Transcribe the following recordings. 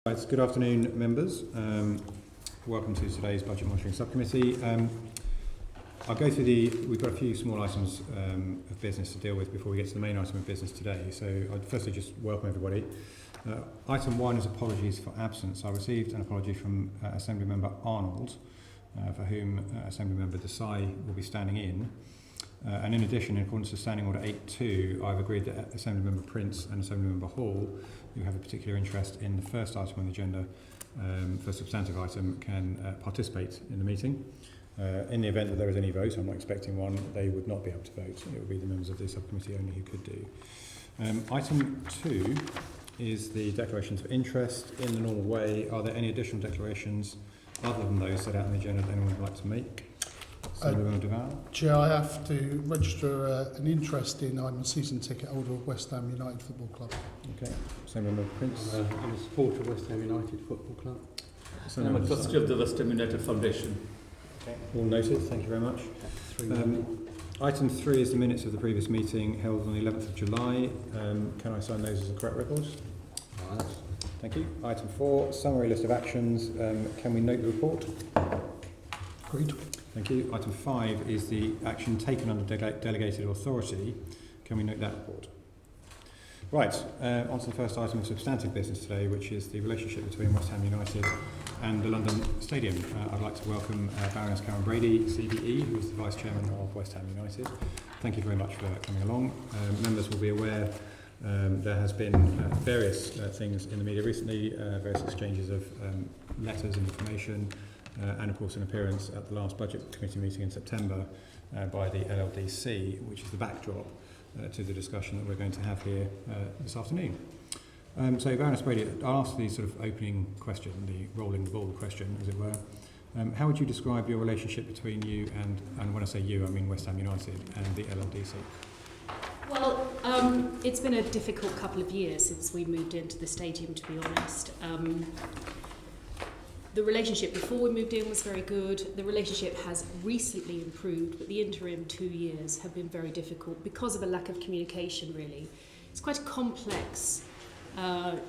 Right, good afternoon, members. Welcome to today's Budget Monitoring Subcommittee. I'll go through we've got a few small items of business to deal with before we get to the main item of business today. So I'd firstly just welcome everybody. Item 1 is apologies for absence. I received an apology from Assembly Member Arnold, for whom Assembly Member Desai will be standing in. And in addition, in accordance to Standing Order 8.2, I've agreed that Assembly Member Prince and Assembly Member Hall, who have a particular interest in the first item on the agenda, first substantive item, can participate in the meeting. In the event that there is any vote, I'm not expecting one, they would not be able to vote. It would be the members of the subcommittee only who could do. Item 2 is the declarations of interest in the normal way. Are there any additional declarations other than those set out on the agenda that anyone would like to make? Chair, I have to register an interest in. I'm a season ticket holder of West Ham United Football Club. Okay. Same member Prince. I'm a supporter of West Ham United Football Club. I'm a trustee of the West Ham United Foundation. Okay. All noted. Thank you very much. Item 3 is the minutes of the previous meeting held on the 11th of July. Can I sign those as the correct records? Right. Thank you. Item 4, summary list of actions. Can we note the report? Agreed. Thank you. Item 5 is the action taken under delegated authority. Can we note that report? Right, on to the first item of substantive business today, which is the relationship between West Ham United and the London Stadium. I'd like to welcome Baroness Karren Brady, CBE, who is the Vice Chairman of West Ham United. Thank you very much for coming along. Members will be aware there has been various things in the media recently, various exchanges of letters and information, and of course an appearance at the last Budget Committee meeting in September by the LLDC, which is the backdrop to the discussion that we're going to have here this afternoon. So Baroness Brady, I'll ask the sort of opening question, the rolling the ball question, as it were. How would you describe your relationship between you and when I say you, I mean West Ham United and the LLDC? Well, it's been a difficult couple of years since we moved into the stadium, to be honest. The relationship before we moved in was very good. The relationship has recently improved, but the interim 2 years have been very difficult because of a lack of communication, really. It's quite a complex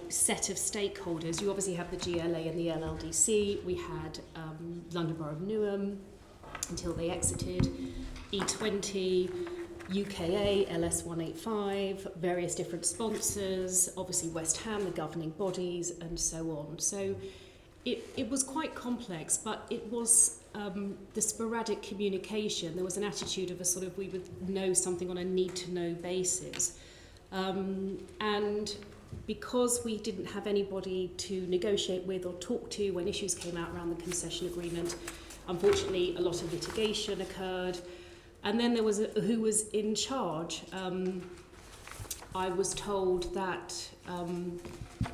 set of stakeholders. You obviously have the GLA and the LLDC. We had London Borough of Newham until they exited, E20, UKA, LS185, various different sponsors, obviously West Ham, the governing bodies, and so on. So it was quite complex, but it was the sporadic communication. There was an attitude of a sort of, we would know something on a need-to-know basis. And because we didn't have anybody to negotiate with or talk to when issues came out around the concession agreement, unfortunately a lot of litigation occurred. And then there was who was in charge. I was told that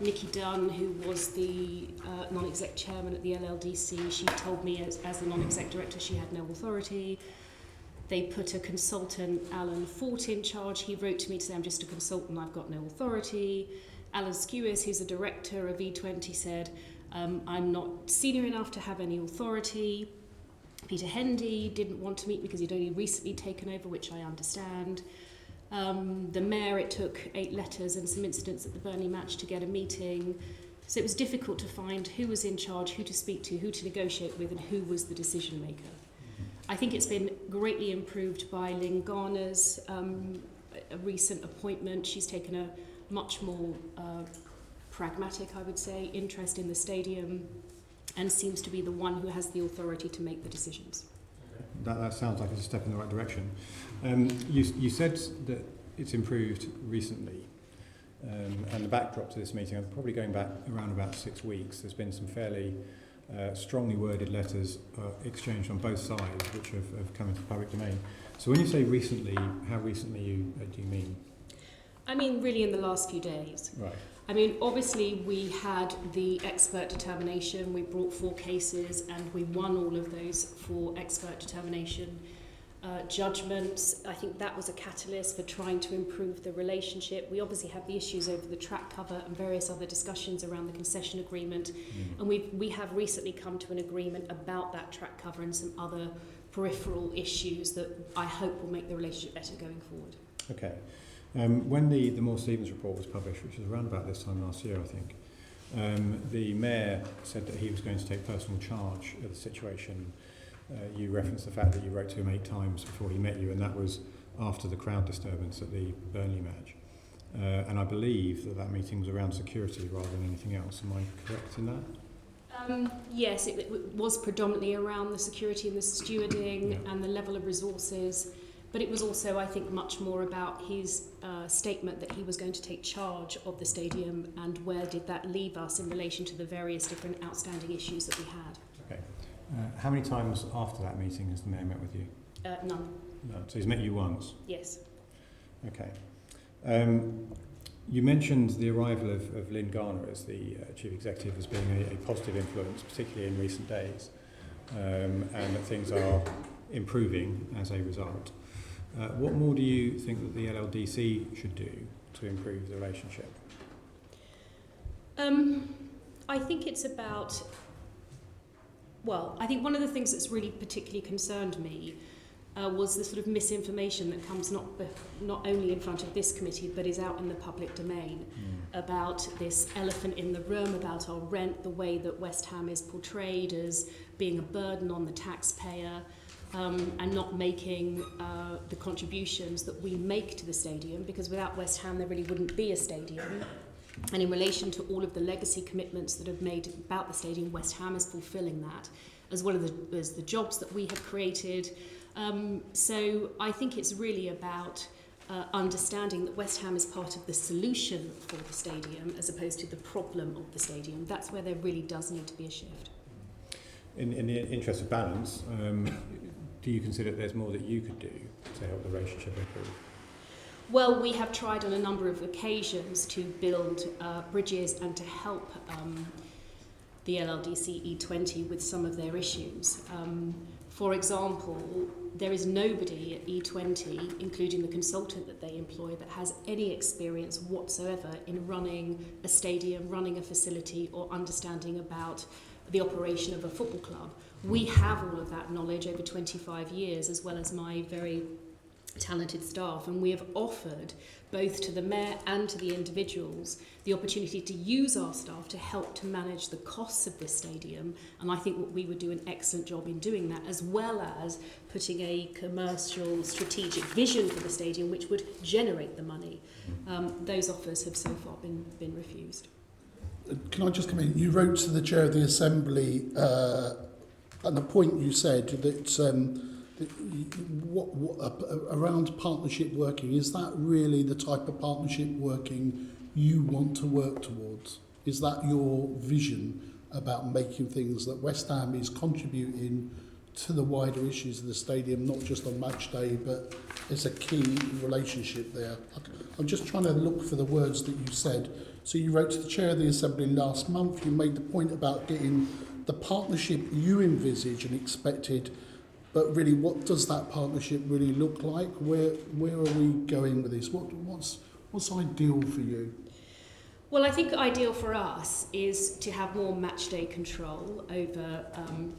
Nikki Dunn, who was the non-exec chairman at the LLDC, she told me as the non-exec director she had no authority. They put a consultant, Alan Fort, in charge. He wrote to me to say, I'm just a consultant, I've got no authority. Alan Skewis, who's the director of E20, said, I'm not senior enough to have any authority. Peter Hendy didn't want to meet because he'd only recently taken over, which I understand. The mayor, it took 8 letters and some incidents at the Burnley match to get a meeting. So it was difficult to find who was in charge, who to speak to, who to negotiate with, and who was the decision maker. I think it's been greatly improved by Lynn Garner's a recent appointment. She's taken a much more pragmatic, I would say, interest in the stadium and seems to be the one who has the authority to make the decisions. That sounds like it's a step in the right direction. You said that it's improved recently, and the backdrop to this meeting, I'm probably going back around about 6 weeks. There's been some fairly strongly worded letters exchanged on both sides, which have come into the public domain. So when you say recently, how recently do you mean? I mean, really in the last few days. Right. I mean, obviously we had the expert determination, we brought 4 cases and we won all of those 4 expert determination judgments. I think that was a catalyst for trying to improve the relationship. We obviously had the issues over the track cover and various other discussions around the concession agreement. And we have recently come to an agreement about that track cover and some other peripheral issues that I hope will make the relationship better going forward. Okay. When the Moore Stevens report was published, which was around about this time last year, I think, The Mayor said that he was going to take personal charge of the situation. You referenced the fact that you wrote to him 8 times before he met you, and that was after the crowd disturbance at the Burnley match. And I believe that meeting was around security rather than anything else. Am I correct in that? Yes, it was predominantly around the security and the stewarding and the level of resources, but it was also, I think, much more about his statement that he was going to take charge of the stadium, and where did that leave us in relation to the various different outstanding issues that we had. Okay. How many times after that meeting has the Mayor met with you? None. None. So he's met you once? Yes. Okay. You mentioned the arrival of Lynn Garner as the Chief Executive as being a positive influence, particularly in recent days, and that things are improving as a result. What more do you think that the LLDC should do to improve the relationship? I think it's about, well, I think one of the things that's really particularly concerned me was the sort of misinformation that comes not only in front of this committee but is out in the public domain about this elephant in the room, about our rent, the way that West Ham is portrayed as being a burden on the taxpayer, and not making the contributions that we make to the stadium, because without West Ham there really wouldn't be a stadium. And in relation to all of the legacy commitments that have made about the stadium, West Ham is fulfilling that, as well as the jobs that we have created. So I think it's really about understanding that West Ham is part of the solution for the stadium as opposed to the problem of the stadium. That's where there really does need to be a shift. In the interest of balance, do you consider that there's more that you could do to help the relationship improve? Well, we have tried on a number of occasions to build bridges and to help the LLDC E20 with some of their issues. For example, there is nobody at E20, including the consultant that they employ, that has any experience whatsoever in running a stadium, running a facility, or understanding about the operation of a football club. We have all of that knowledge over 25 years, as well as my very talented staff, and we have offered both to the Mayor and to the individuals the opportunity to use our staff to help to manage the costs of this stadium, and I think we would do an excellent job in doing that, as well as putting a commercial strategic vision for the stadium which would generate the money. Those offers have so far been refused. Can I just come in? You wrote to the Chair of the Assembly and the point you said that around partnership working, is that really the type of partnership working you want to work towards? Is that your vision about making things that West Ham is contributing to the wider issues of the stadium, not just on match day, but it's a key relationship there? I'm just trying to look for the words that you said. So you wrote to the Chair of the Assembly last month, you made the point about getting the partnership you envisage and expected. But really, what does that partnership really look like? Where are we going with this? What's ideal for you? Well, I think ideal for us is to have more match day control over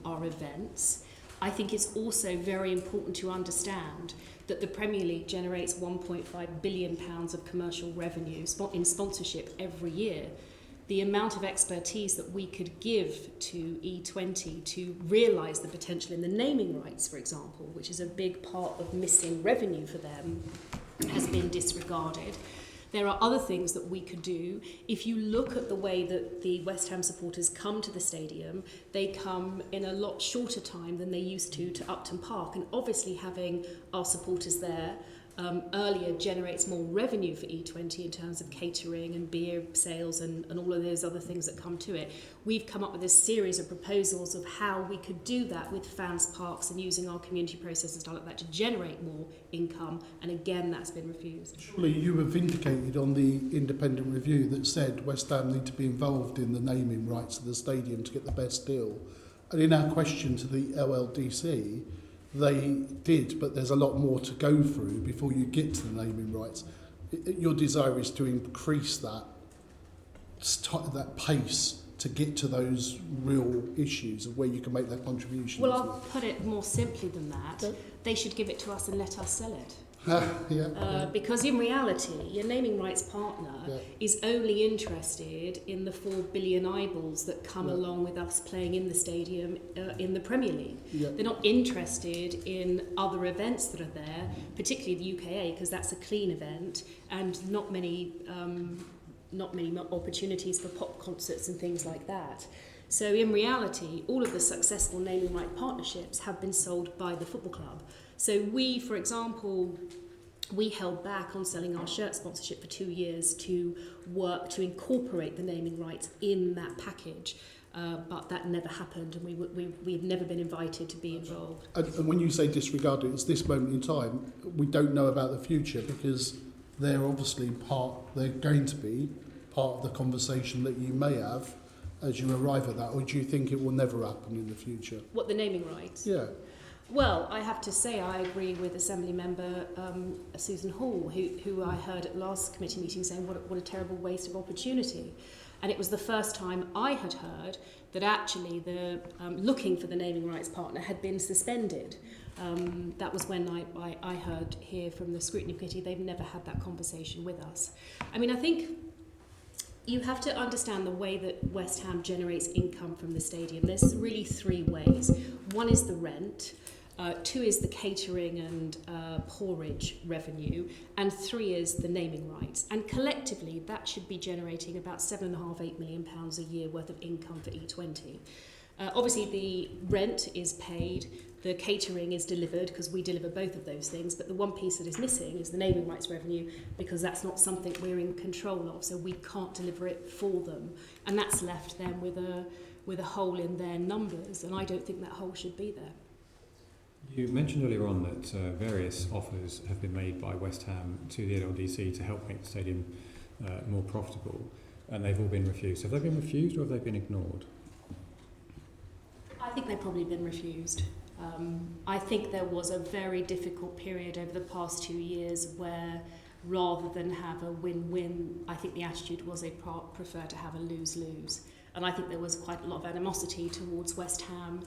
our events. I think it's also very important to understand that the Premier League generates £1.5 billion of commercial revenue in sponsorship every year. The amount of expertise that we could give to E20 to realise the potential in the naming rights, for example, which is a big part of missing revenue for them, has been disregarded. There are other things that we could do. If you look at the way that the West Ham supporters come to the stadium, they come in a lot shorter time than they used to Upton Park, and obviously having our supporters there earlier generates more revenue for E20 in terms of catering and beer sales and all of those other things that come to it. We've come up with a series of proposals of how we could do that with fans parks and using our community processes like that to generate more income, and again that's been refused. Surely you were vindicated on the independent review that said West Ham need to be involved in the naming rights of the stadium to get the best deal, and in our question to the LLDC they did, but there's a lot more to go through before you get to the naming rights. Your desire is to increase that pace to get to those real issues of where you can make that contribution. Well, I'll put it more simply than that. They should give it to us and let us sell it. Because in reality, your naming rights partner is only interested in the 4 billion eyeballs that come along with us playing in the stadium in the Premier League. They're not interested in other events that are there, particularly the UKA, because that's a clean event and not many opportunities for pop concerts and things like that. So in reality, all of the successful naming right partnerships have been sold by the football club. So we, for example, we held back on selling our shirt sponsorship for 2 years to work to incorporate the naming rights in that package. But that never happened, and we've never been invited to be involved. And when you say disregard it, it's this moment in time, we don't know about the future because they're going to be part of the conversation that you may have as you arrive at that, or do you think it will never happen in the future? What, the naming rights? Yeah. Well, I have to say I agree with Assembly Member Susan Hall, who I heard at last committee meeting saying what a terrible waste of opportunity. And it was the first time I had heard that actually the looking for the naming rights partner had been suspended. That was when I heard here from the Scrutiny Committee they've never had that conversation with us. I mean, I think you have to understand the way that West Ham generates income from the stadium. There's really 3 ways. One is the rent, 2 is the catering and porridge revenue, and 3 is the naming rights. And collectively, that should be generating about £7.5–8 million a year worth of income for E20. Obviously, the rent is paid, the catering is delivered, because we deliver both of those things, but the one piece that is missing is the naming rights revenue, because that's not something we're in control of, so we can't deliver it for them. And that's left them with a hole in their numbers, and I don't think that hole should be there. You mentioned earlier on that various offers have been made by West Ham to the LLDC to help make the stadium more profitable, and they've all been refused. Have they been refused or have they been ignored? I think they've probably been refused. I think there was a very difficult period over the past 2 years where rather than have a win-win, I think the attitude was they prefer to have a lose-lose. And I think there was quite a lot of animosity towards West Ham,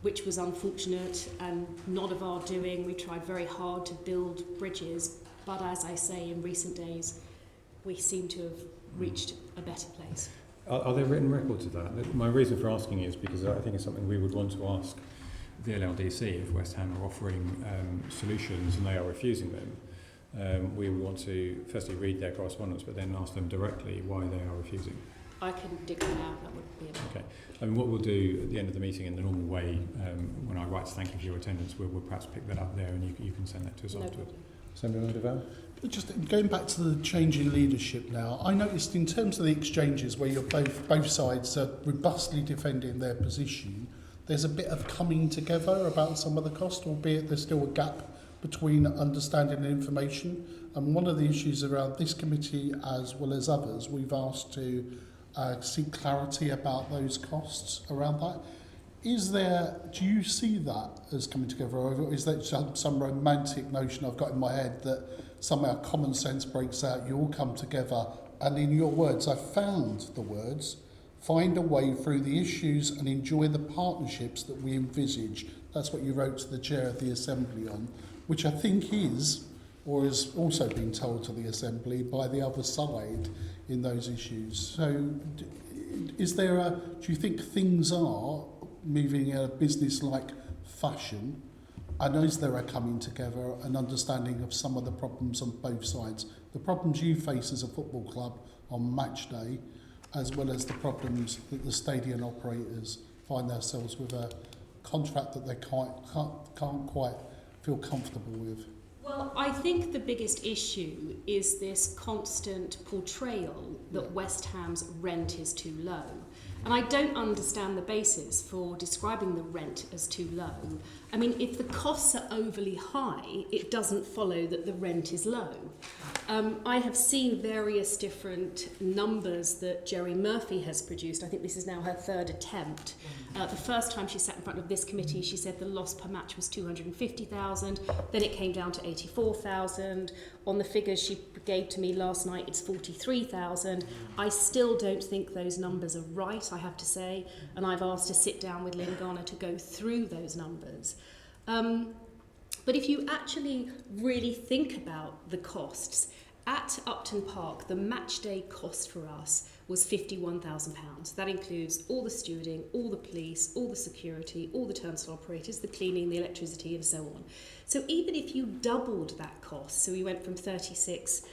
which was unfortunate and not of our doing. We tried very hard to build bridges, but as I say, in recent days, we seem to have reached a better place. Are there written records of that? My reason for asking is because I think it's something we would want to ask the LLDC if West Ham are offering solutions and they are refusing them. We would want to firstly read their correspondence, but then ask them directly why they are refusing. I can dig that out, that would be enough. Okay. I mean, what we'll do at the end of the meeting in the normal way, when I write to thank you for your attendance, we'll perhaps pick that up there and you can send that to us afterwards. Assemblyman Deval? Just going back to the change in leadership now, I noticed in terms of the exchanges where you're both sides are robustly defending their position, there's a bit of coming together about some of the cost, albeit there's still a gap between understanding and information. And one of the issues around this committee, as well as others, we've asked to seek clarity about those costs around that. Do you see that as coming together, or is that some romantic notion I've got in my head that somehow common sense breaks out, you all come together, and in your words, I found the words, find a way through the issues and enjoy the partnerships that we envisage. That's what you wrote to the chair of the Assembly on, which I think is, or has also been told to the Assembly by the other side in those issues. So do you think things are moving in a business-like fashion, and is there a coming together and understanding of some of the problems on both sides? The problems you face as a football club on match day, as well as the problems that the stadium operators find themselves with a contract that they can't quite feel comfortable with. Well, I think the biggest issue is this constant portrayal that West Ham's rent is too low. And I don't understand the basis for describing the rent as too low. I mean, if the costs are overly high, it doesn't follow that the rent is low. I have seen various different numbers that Jerry Murphy has produced. I think this is now her 3rd attempt. The first time she sat in front of this committee, she said the loss per match was 250,000. Then it came down to 84,000. On the figures she gave to me last night, it's 43,000. I still don't think those numbers are right, I have to say. And I've asked to sit down with Lynn Garner to go through those numbers. But if you actually really think about the costs, at Upton Park, the match day cost for us was £51,000. That includes all the stewarding, all the police, all the security, all the turnstile operators, the cleaning, the electricity, and so on. So even if you doubled that cost, so we went from 36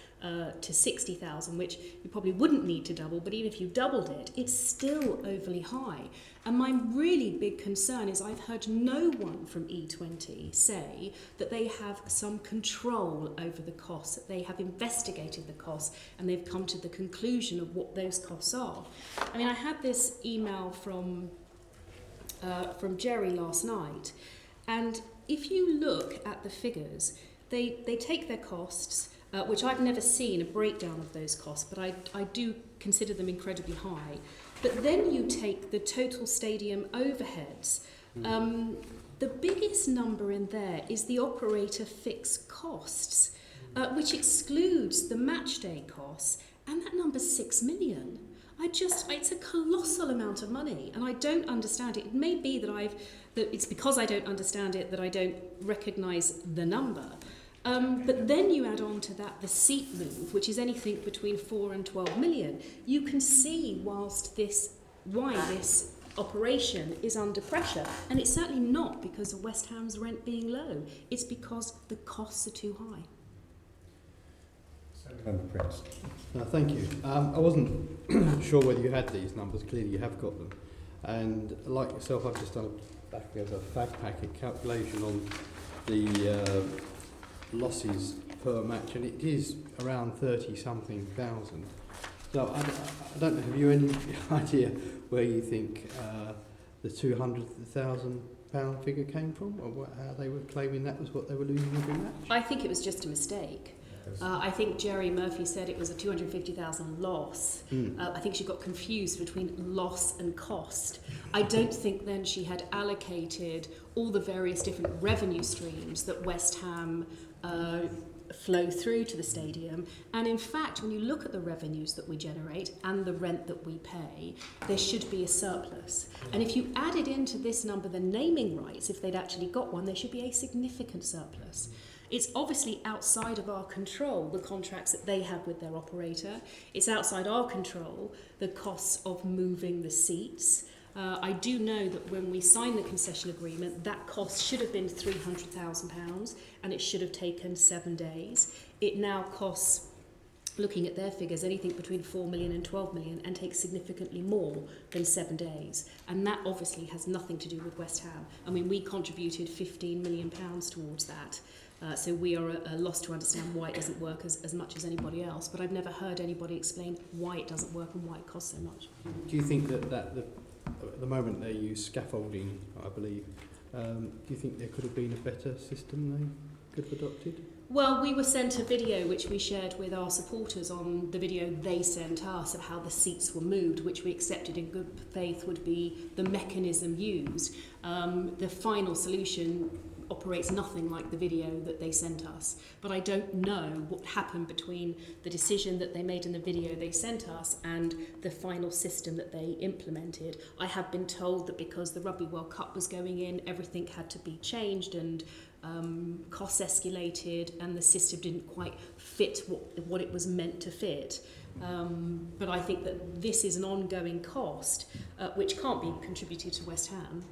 to 60,000, which you probably wouldn't need to double, but even if you doubled it, it's still overly high. And my really big concern is I've heard no one from E20 say that they have some control over the costs, that they have investigated the costs and they've come to the conclusion of what those costs are. I mean, I had this email from Jerry last night, and if you look at the figures, they take their costs, which I've never seen a breakdown of those costs, but I do consider them incredibly high. But then you take the total stadium overheads. The biggest number in there is the operator fixed costs, which excludes the match day costs, and that number's 6 million. It's a colossal amount of money, and I don't understand it. It may be that it's because I don't understand it that I don't recognise the number. But then you add on to that the seat move, which is anything between 4 and 12 million. You can see why this operation is under pressure. And it's certainly not because of West Ham's rent being low. It's because the costs are too high. Prince. Thank you. I wasn't sure whether you had these numbers. Clearly you have got them. And like yourself, I've just done a fag packet calculation on the losses per match, and it is around 30-something thousand. So I don't know, have you any idea where you think the £200,000 figure came from, or how they were claiming that was what they were losing every match? I think it was just a mistake. I think Jerry Murphy said it was a 250,000 loss. I think she got confused between loss and cost. I don't think then she had allocated all the various different revenue streams that West Ham flow through to the stadium. And in fact, when you look at the revenues that we generate and the rent that we pay, there should be a surplus. And if you added into this number the naming rights, if they'd actually got one, there should be a significant surplus. It's obviously outside of our control, the contracts that they have with their operator. It's outside our control, the costs of moving the seats. I do know that when we signed the concession agreement, that cost should have been £300,000 and it should have taken 7 days. It now costs, looking at their figures, anything between 4 million and 12 million and takes significantly more than 7 days. And that obviously has nothing to do with West Ham. I mean, we contributed £15 million towards that. So we are at a loss to understand why it doesn't work as much as anybody else. But I've never heard anybody explain why it doesn't work and why it costs so much. Do you think that at the moment they use scaffolding, I believe, do you think there could have been a better system they could have adopted? Well, we were sent a video which we shared with our supporters on the video they sent us of how the seats were moved, which we accepted in good faith would be the mechanism used. The final solution operates nothing like the video that they sent us. But I don't know what happened between the decision that they made in the video they sent us and the final system that they implemented. I have been told that because the Rugby World Cup was going in, everything had to be changed and costs escalated and the system didn't quite fit what it was meant to fit. But I think that this is an ongoing cost which can't be contributed to West Ham.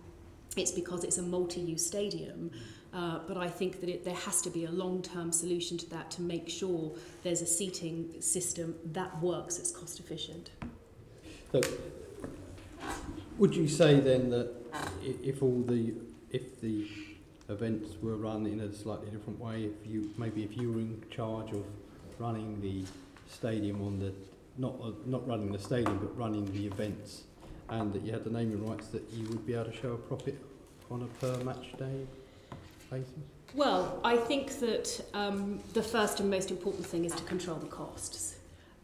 It's because it's a multi-use stadium, but I think that there has to be a long-term solution to that to make sure there's a seating system that works, that's cost efficient. So, would you say then that if the events were run in a slightly different way, if you were in charge of running the stadium on the not running the stadium but running the events, and that you had the naming rights, that you would be able to show a profit on a per match day basis? Well, I think that the first and most important thing is to control the costs.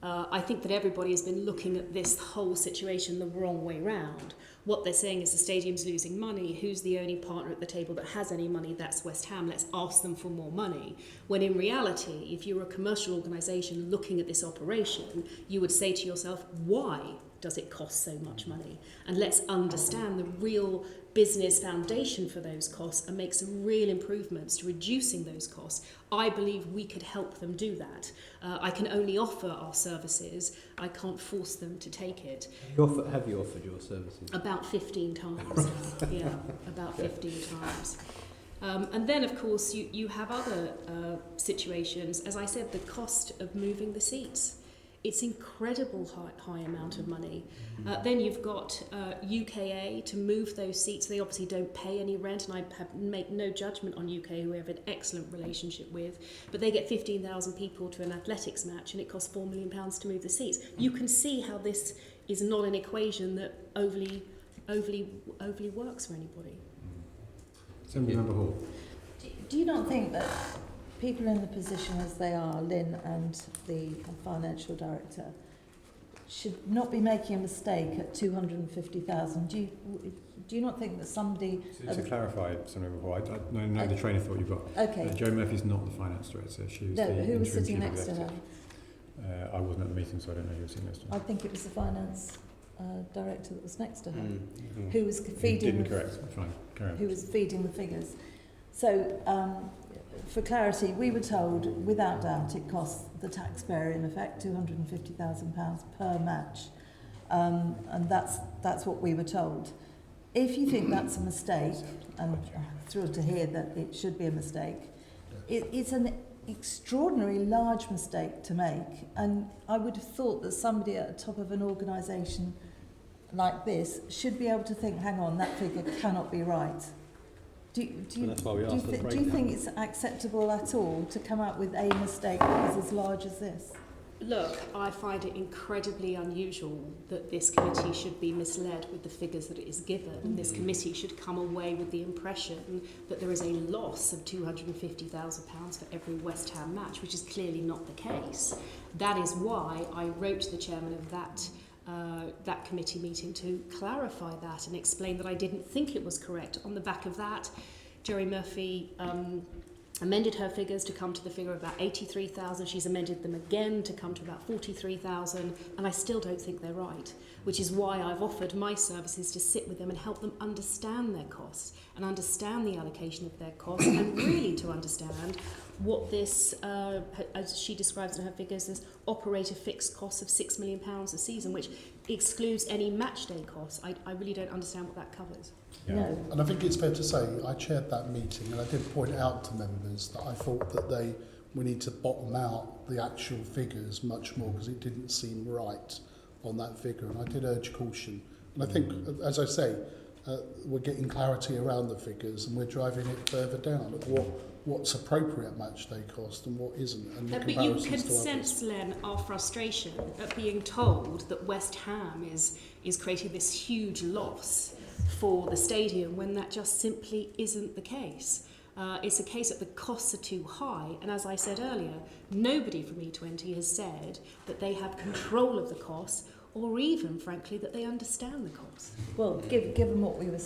I think that everybody has been looking at this whole situation the wrong way round. What they're saying is the stadium's losing money. Who's the only partner at the table that has any money? That's West Ham. Let's ask them for more money. When in reality, if you're a commercial organisation looking at this operation, you would say to yourself, why does it cost so much money? And let's understand the real business foundation for those costs and make some real improvements to reducing those costs, I believe we could help them do that. I can only offer our services. I can't force them to take it. Have you offered your services? About 15 times. Yeah, about 15 times. And then, of course, you have other situations. As I said, the cost of moving the seats. It's incredible high amount of money. Then you've got UKA to move those seats. They obviously don't pay any rent, and I make no judgment on UKA, who we have an excellent relationship with. But they get 15,000 people to an athletics match, and it costs £4 million to move the seats. You can see how this is not an equation that overly works for anybody. Member Hall. Do you not think that people in the position as they are, Lynn and the financial director, should not be making a mistake at 250,000? Do you not think that somebody... To clarify, Member Hall, I know the train of thought you've got. Okay. Jo Murphy's not the finance director. She was No, the who was interim sitting chief next to her? executive. I wasn't at the meeting, so I don't know who was sitting next to her. I think it was the finance director that was next to her, Mm-hmm. who was feeding... Fine, carry on. Who was feeding the figures. So, for clarity, we were told, without doubt, it costs the taxpayer, in effect, £250,000 per match. And that's what we were told. If you think that's a mistake, and I'm thrilled to hear that it should be a mistake, it's an extraordinarily large mistake to make. And I would have thought that somebody at the top of an organisation like this should be able to think, hang on, that figure cannot be right. Do you think it's acceptable at all to come up with a mistake that is as large as this? Look, I find it incredibly unusual that this committee should be misled with the figures that it is given. This committee should come away with the impression that there is a loss of £250,000 for every West Ham match, which is clearly not the case. That is why I wrote to the chairman of that committee meeting to clarify that and explain that I didn't think it was correct. On the back of that, Jerry Murphy amended her figures to come to the figure of about 83,000. She's amended them again to come to about 43,000, and I still don't think they're right, which is why I've offered my services to sit with them and help them understand their costs and understand the allocation of their costs and really to understand what this, as she describes in her figures, as operator fixed costs of £6 million a season, which excludes any match day costs. I really don't understand what that covers. Yeah. No. And I think it's fair to say I chaired that meeting, and I did point out to members that I thought that we need to bottom out the actual figures much more, because it didn't seem right on that figure, and I did urge caution. And I think, as I say, we're getting clarity around the figures, and we're driving it further down at what's appropriate match day cost and what isn't. And But you can sense, Len, our frustration at being told that West Ham is creating this huge loss for the stadium when that just simply isn't the case. It's a case that the costs are too high, and as I said earlier, nobody from E20 has said that they have control of the costs, or even, frankly, that they understand the costs. Well, given what we were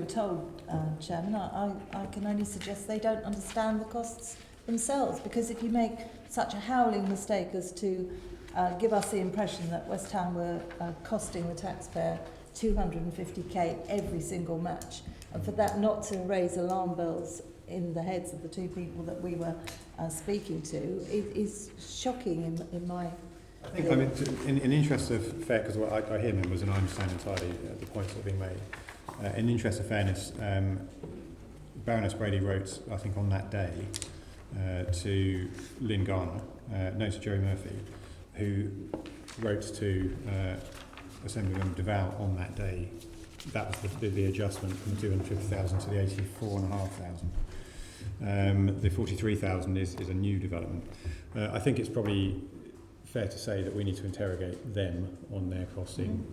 told, Chairman, I can only suggest they don't understand the costs themselves, because if you make such a howling mistake as to give us the impression that West Ham were costing the taxpayer 250k every single match, and for that not to raise alarm bells in the heads of the two people that we were speaking to, it is shocking in my... I think, in the interest of fair, because what I hear members, and I understand entirely the points that are being made, in the interest of fairness, Baroness Brady wrote, I think on that day, to Lynn Garner, no, to Jerry Murphy, who wrote to Assemblyman Duval on that day. That was the adjustment from the 250,000 to the 84,500. The 43,000 is a new development. I think it's probably fair to say that we need to interrogate them on their costing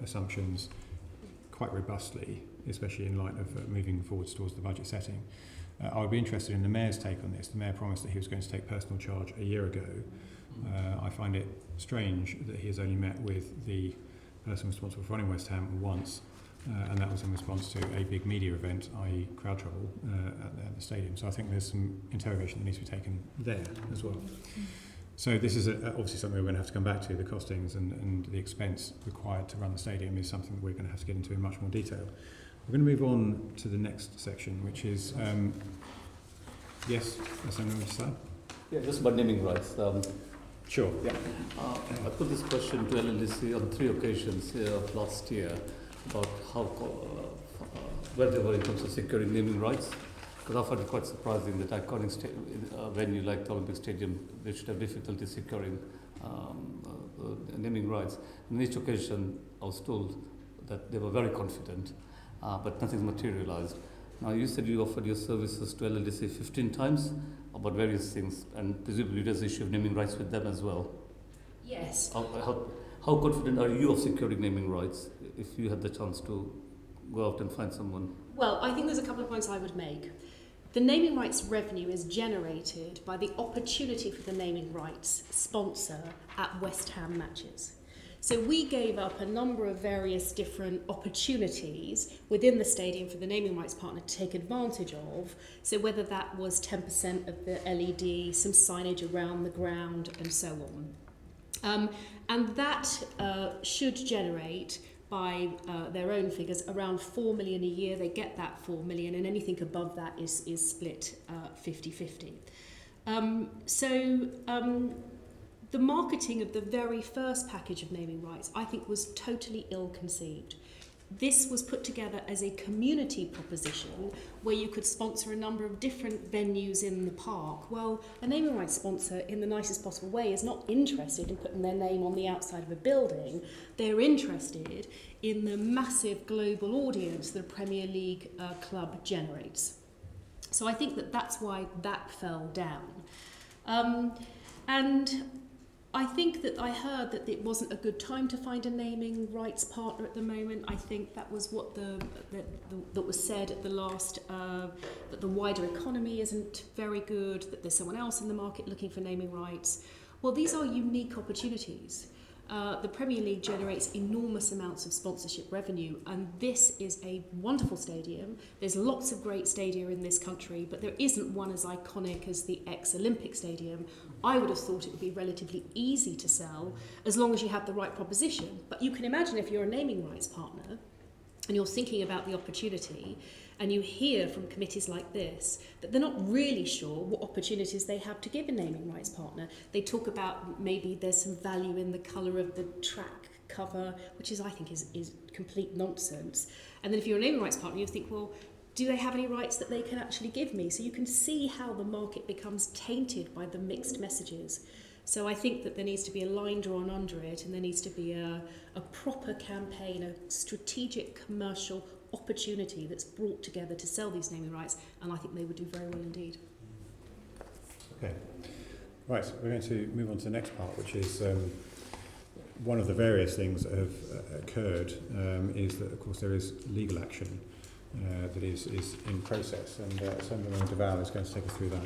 assumptions quite robustly, especially in light of moving forwards towards the budget setting. I would be interested in the Mayor's take on this. The Mayor promised that he was going to take personal charge a year ago. I find it strange that he has only met with the person responsible for running West Ham once, and that was in response to a big media event, i.e. crowd trouble at the stadium. So I think there's some interrogation that needs to be taken there as well. So this is obviously something we're going to have to come back to. The costings and the expense required to run the stadium is something that we're going to have to get into in much more detail. We're going to move on to the next section, which is, yes, that's something to say? Yeah, just about naming rights. Sure, yeah. I put this question to LLDC on 3 occasions last year about how where they were in terms of securing naming rights. Because I found it quite surprising that iconic venue like the Olympic Stadium, they should have difficulty securing naming rights. On each occasion, I was told that they were very confident, but nothing's materialized. Now, you said you offered your services to LLDC 15 times about various things, and presumably there's an issue of naming rights with them as well. Yes. How confident are you of securing naming rights if you had the chance to go out and find someone? Well, I think there's a couple of points I would make. The naming rights revenue is generated by the opportunity for the naming rights sponsor at West Ham matches. So we gave up a number of various different opportunities within the stadium for the naming rights partner to take advantage of. So whether that was 10% of the LED, some signage around the ground, and so on. And that should generate, by their own figures, around 4 million a year. They get that 4 million, and anything above that is split 50-50. The marketing of the very first package of naming rights, I think, was totally ill-conceived. This was put together as a community proposition where you could sponsor a number of different venues in the park. Well, a naming rights sponsor, in the nicest possible way, is not interested in putting their name on the outside of a building. They're interested in the massive global audience that a Premier League club generates. So I think that that's why that fell down. And I think that I heard that it wasn't a good time to find a naming rights partner at the moment. I think that was what that was said at the last, that the wider economy isn't very good, that there's someone else in the market looking for naming rights. Well, these are unique opportunities. The Premier League generates enormous amounts of sponsorship revenue, and this is a wonderful stadium. There's lots of great stadia in this country, but there isn't one as iconic as the ex-Olympic Stadium. I would have thought it would be relatively easy to sell as long as you have the right proposition. But you can imagine if you're a naming rights partner and you're thinking about the opportunity, and you hear from committees like this that they're not really sure what opportunities they have to give a naming rights partner. They talk about maybe there's some value in the colour of the track cover, which I think is complete nonsense. And then if you're a naming rights partner, you think, well, do they have any rights that they can actually give me? So you can see how the market becomes tainted by the mixed messages. So I think that there needs to be a line drawn under it, and there needs to be a proper campaign, a strategic commercial opportunity that's brought together to sell these naming rights, and I think they would do very well indeed. Okay. Right, so we're going to move on to the next part, which is one of the various things that have occurred is that, of course, there is legal action that is in process, and Senator Deval is going to take us through that.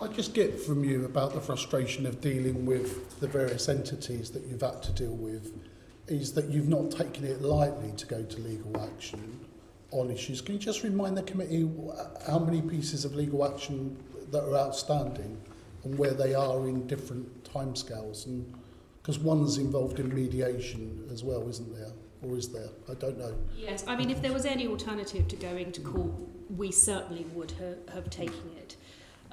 I just get from you about the frustration of dealing with the various entities that you've had to deal with is that you've not taken it lightly to go to legal action on issues. Can you just remind the committee how many pieces of legal action that are outstanding and where they are in different timescales? And because one's involved in mediation as well, isn't there? Or is there? I don't know. Yes, I mean, if there was any alternative to going to court, we certainly would have taken it.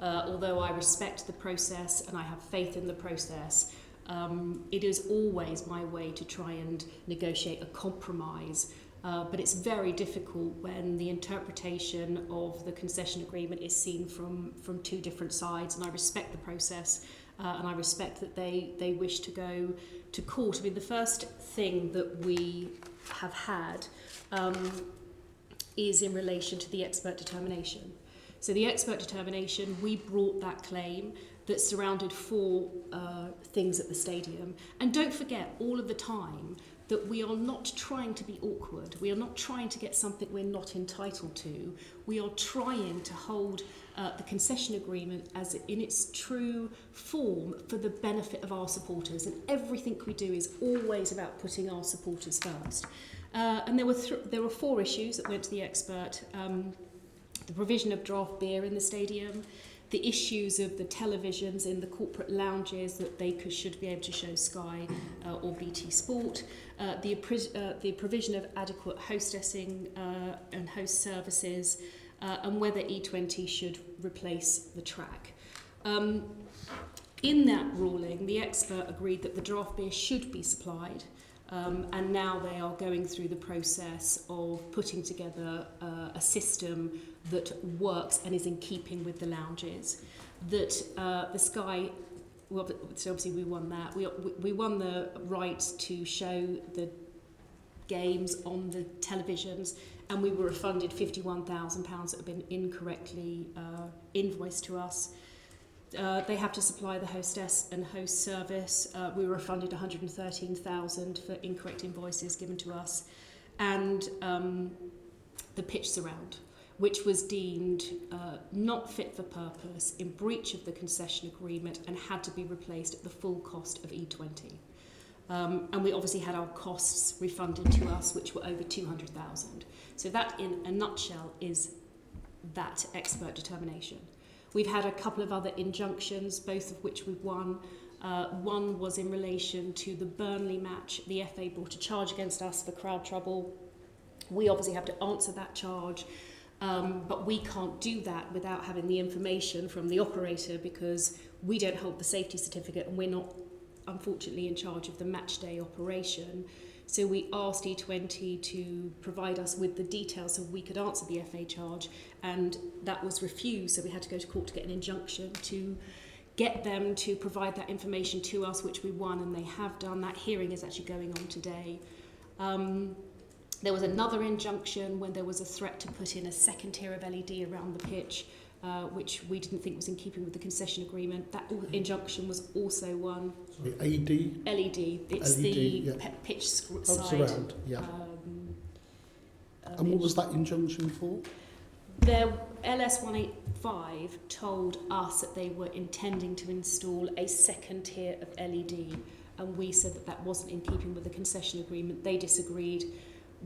Although I respect the process and I have faith in the process, it is always my way to try and negotiate a compromise. But it's very difficult when the interpretation of the concession agreement is seen from two different sides, and I respect the process and I respect that they wish to go to court. I mean, the first thing that we have had is in relation to the expert determination. So the expert determination, we brought that claim that surrounded 4 things at the stadium. And don't forget all of the time that we are not trying to be awkward. We are not trying to get something we're not entitled to. We are trying to hold the concession agreement as in its true form for the benefit of our supporters. And everything we do is always about putting our supporters first. And there were 4 issues that went to the expert. The provision of draft beer in the stadium, the issues of the televisions in the corporate lounges, that they should be able to show Sky or BT Sport, the provision of adequate hostessing and host services, and whether E20 should replace the track. In that ruling, the expert agreed that the draft beer should be supplied, and now they are going through the process of putting together a system that works and is in keeping with the lounges. That the Sky, well, so obviously we won that. We won the right to show the games on the televisions, and we were refunded £51,000 that had been incorrectly invoiced to us. They have to supply the hostess and host service. We were refunded £113,000 for incorrect invoices given to us, and the pitch surround, which was deemed not fit for purpose, in breach of the concession agreement, and had to be replaced at the full cost of E20. And we obviously had our costs refunded to us, which were over £200,000. So that, in a nutshell, is that expert determination. We've had a couple of other injunctions, both of which we've won. One was in relation to the Burnley match. The FA brought a charge against us for crowd trouble. We obviously have to answer that charge, but we can't do that without having the information from the operator, because we don't hold the safety certificate and we're not, unfortunately, in charge of the match day operation. So we asked E20 to provide us with the details so we could answer the FA charge, and that was refused. So we had to go to court to get an injunction to get them to provide that information to us, which we won, and they have done. That hearing is actually going on today. There was another injunction when there was a threat to put in a second tier of LED around the pitch, which we didn't think was in keeping with the concession agreement. That injunction was also won. Sorry, AD? LED. It's LED, the yeah. pitch side. Surround, yeah. And what was that injunction for? The LS 185 told us that they were intending to install a second tier of LED, and we said that that wasn't in keeping with the concession agreement. They disagreed.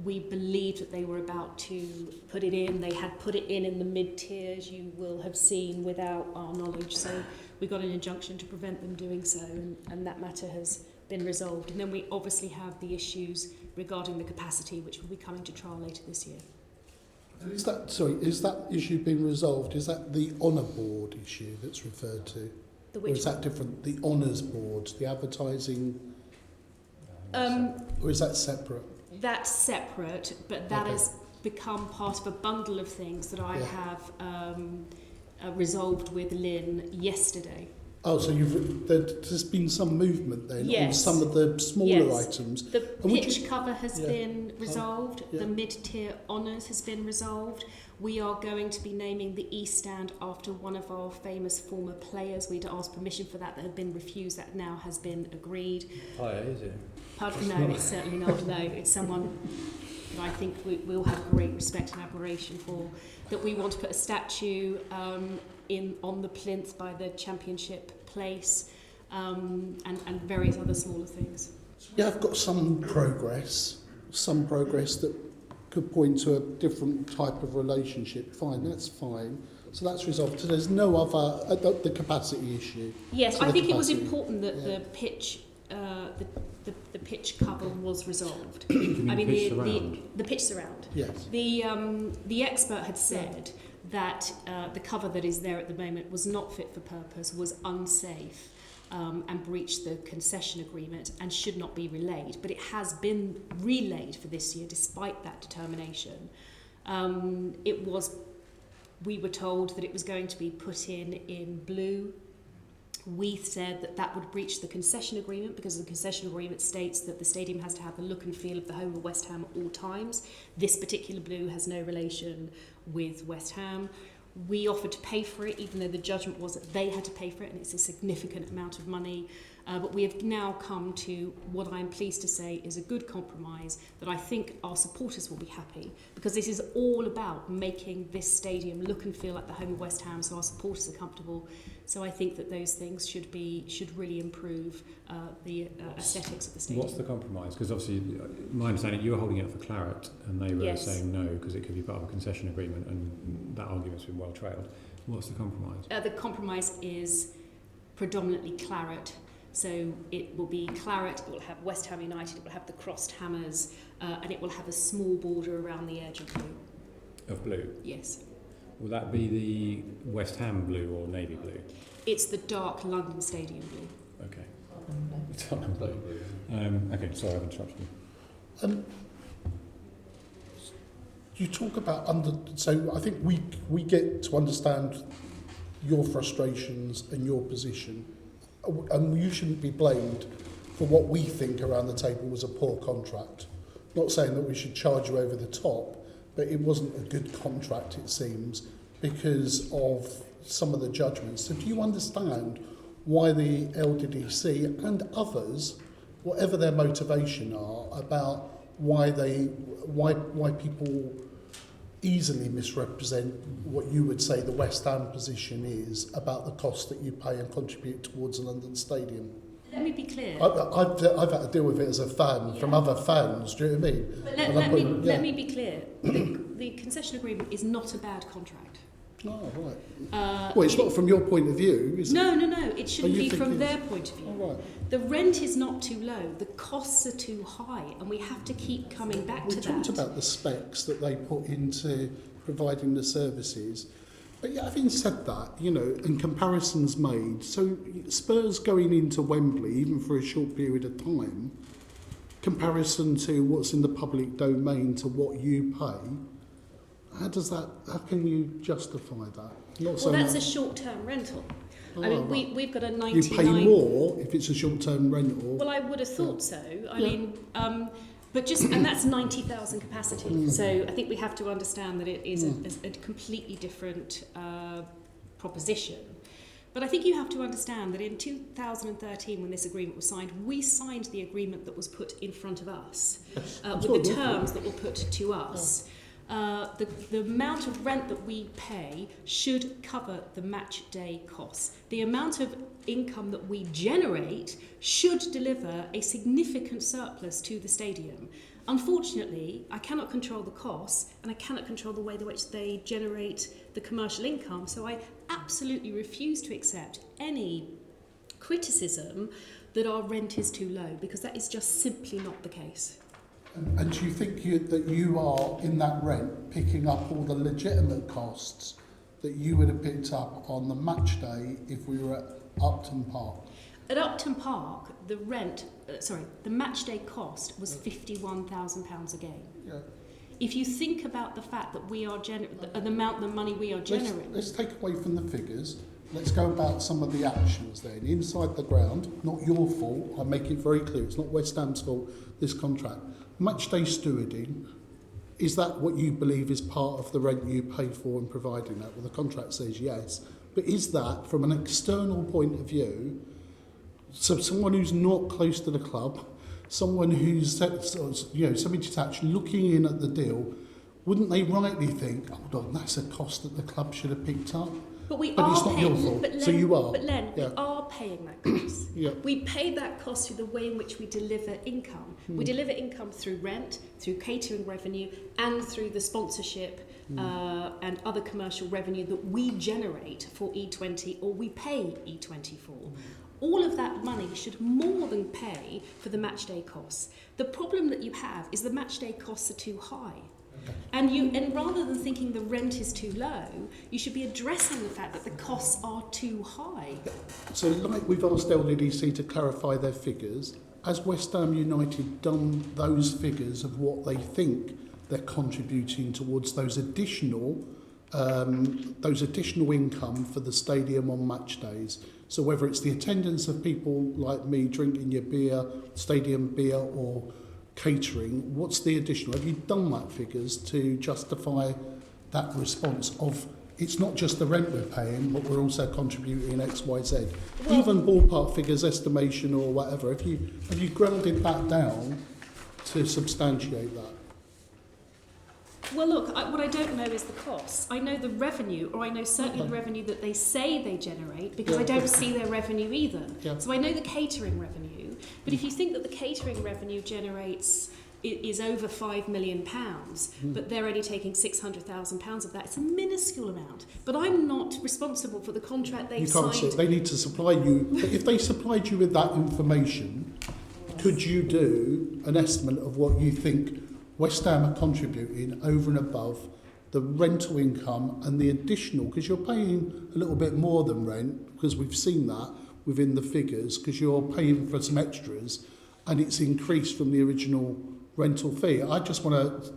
We believed that they were about to put it in. They had put it in the mid-tiers, you will have seen, without our knowledge. So we got an injunction to prevent them doing so, and that matter has been resolved. And then we obviously have the issues regarding the capacity, which will be coming to trial later this year. Is that issue been resolved? Is that the honour board issue that's referred to? Or is that different? The honours board, the advertising? Or is that separate? That's separate, but that has become part of a bundle of things that I have resolved with Lynn yesterday. Oh, so there's been some movement then on some of the smaller items. The pitch cover has been resolved. Yeah. The mid-tier honours has been resolved. We are going to be naming the East Stand after one of our famous former players. We'd asked permission for that had been refused. That now has been agreed. Oh, yeah, is it? Pardon, no, it's certainly not. No, it's someone that I think we'll have great respect and admiration for. That we want to put a statue on the plinth by the championship place, and various other smaller things. Yeah, I've got some progress that could point to a different type of relationship. Fine, that's fine. So that's resolved. So there's no other the capacity issue. Yes, so I think capacity. it was important that the pitch. The pitch cover was resolved. I mean the pitch surround. Yes. The expert had said that the cover that is there at the moment was not fit for purpose, was unsafe, and breached the concession agreement and should not be relayed. But it has been relayed for this year, despite that determination. We were told that it was going to be put in blue. We said that that would breach the concession agreement, because the concession agreement states that the stadium has to have the look and feel of the home of West Ham at all times. This particular blue has no relation with West Ham. We offered to pay for it, even though the judgment was that they had to pay for it, and it's a significant amount of money. But we have now come to what I'm pleased to say is a good compromise that I think our supporters will be happy, because this is all about making this stadium look and feel like the home of West Ham, so our supporters are comfortable. So I think that those things should really improve the aesthetics of the stadium. What's the compromise? Because obviously, my understanding, you were holding it for Claret, and they were saying no because it could be part of a concession agreement, and that argument's been well trailed. What's the compromise? The compromise is predominantly claret. So it will be claret, it will have West Ham United, it will have the crossed hammers, and it will have a small border around the edge of blue. Of blue? Yes. Will that be the West Ham blue or navy blue? It's the dark London Stadium blue. Okay. Tottenham blue. Okay, sorry, I've interrupted you. You talk about so I think we get to understand your frustrations and your position, and you shouldn't be blamed for what we think around the table was a poor contract. Not saying that we should charge you over the top, but it wasn't a good contract, it seems, because of some of the judgments. So do you understand why the LLDC and others, whatever their motivation are, about why people easily misrepresent what you would say the West Ham position is about the cost that you pay and contribute towards a London stadium? Let me be clear. I've had to deal with it as a fan from other fans, do you know what I mean? But let me be clear. The concession agreement is not a bad contract. Oh, right. Well, it's not from your point of view, is it? No. It shouldn't be from their point of view. Oh, right. The rent is not too low. The costs are too high, and we have to keep coming back to that. We talked about the specs that they put into providing the services. But yeah, having said that, you know, and comparisons made, so Spurs going into Wembley, even for a short period of time, comparison to what's in the public domain to what you pay, how can you justify that? Well, that's a short-term rental. I mean, right. we've got a 99... You pay more if it's a short-term rental. Well, I would have thought so. I mean, but just, and that's 90,000 capacity. So I think we have to understand that it is a completely different proposition. But I think you have to understand that in 2013, when this agreement was signed, we signed the agreement that was put in front of us, with the terms that were put to us. The amount of rent that we pay should cover the match day costs. The amount of income that we generate should deliver a significant surplus to the stadium. Unfortunately, I cannot control the costs, and I cannot control the way in which they generate the commercial income, so I absolutely refuse to accept any criticism that our rent is too low, because that is just simply not the case. And do you think that you are, in that rent, picking up all the legitimate costs that you would have picked up on the match day if we were at Upton Park? At Upton Park, the match day cost was £51,000 a game. Yeah. If you think about the fact that we are the amount of money we are generating... Let's take away from the figures. Let's go about some of the actions then. Inside the ground, not your fault, I make it very clear, it's not West Ham's fault, this contract. Matchday stewarding, is that what you believe is part of the rent you pay for and providing that? Well, the contract says yes. But is that, from an external point of view, so someone who's not close to the club, someone who's semi-detached, looking in at the deal, wouldn't they rightly think, hold on, that's a cost that the club should have picked up? But we but are it's not paying, your fault, but Len, so you are. But Len, we are paying that cost. Yeah. We pay that cost through the way in which we deliver income. We deliver income through rent, through catering revenue, and through the sponsorship and other commercial revenue that we generate for E20 or we pay E20 for. All of that money should more than pay for the match day costs. The problem that you have is the match day costs are too high. And rather than thinking the rent is too low, you should be addressing the fact that the costs are too high. So like we've asked LLDC to clarify their figures, has West Ham United done those figures of what they think they're contributing towards those additional income for the stadium on match days? So whether it's the attendance of people like me drinking your beer, stadium beer, or catering, what's the additional? Have you done that figures to justify that response of it's not just the rent we're paying, but we're also contributing X, Y, Z? Well, even ballpark figures, estimation or whatever, have you grounded that down to substantiate that? Well, look, what I don't know is the costs. I know the revenue, or I know certainly the revenue that they say they generate, because I don't see their revenue either. Yeah. So I know the catering revenue, but if you think that the catering revenue generates is over £5 million, but they're only taking £600,000 of that. It's a minuscule amount. But I'm not responsible for the contract they've signed. They need to supply you. But if they supplied you with that information, could you do an estimate of what you think West Ham are contributing over and above the rental income and the additional, because you're paying a little bit more than rent, because we've seen that within the figures, because you're paying for some extras, and it's increased from the original rental fee. I just want to,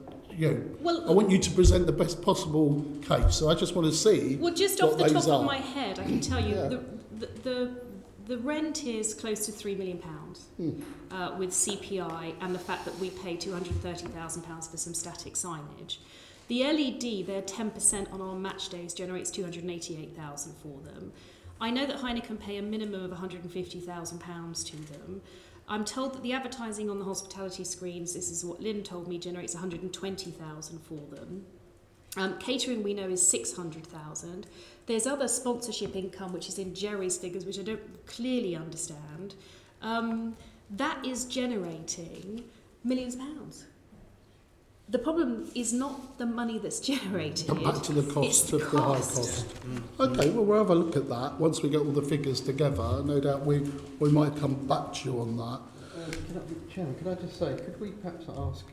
I want you to present the best possible case. So I just want to see. Well, just off the top of my head, I can tell you the rent is close to £3 million with CPI and the fact that we pay £230,000 for some static signage. The LED, their 10% on our match days generates £288,000 for them. I know that Heineken pay a minimum of £150,000 to them. I'm told that the advertising on the hospitality screens, this is what Lynn told me, generates £120,000 for them. Catering we know is £600,000. There's other sponsorship income which is in Jerry's figures, which I don't clearly understand. That is generating millions of pounds. The problem is not the money that's generated. Come back to the cost of the high cost. Okay, well, we'll have a look at that once we get all the figures together. No doubt we might come back to you on that. Chairman, could I just say, could we perhaps ask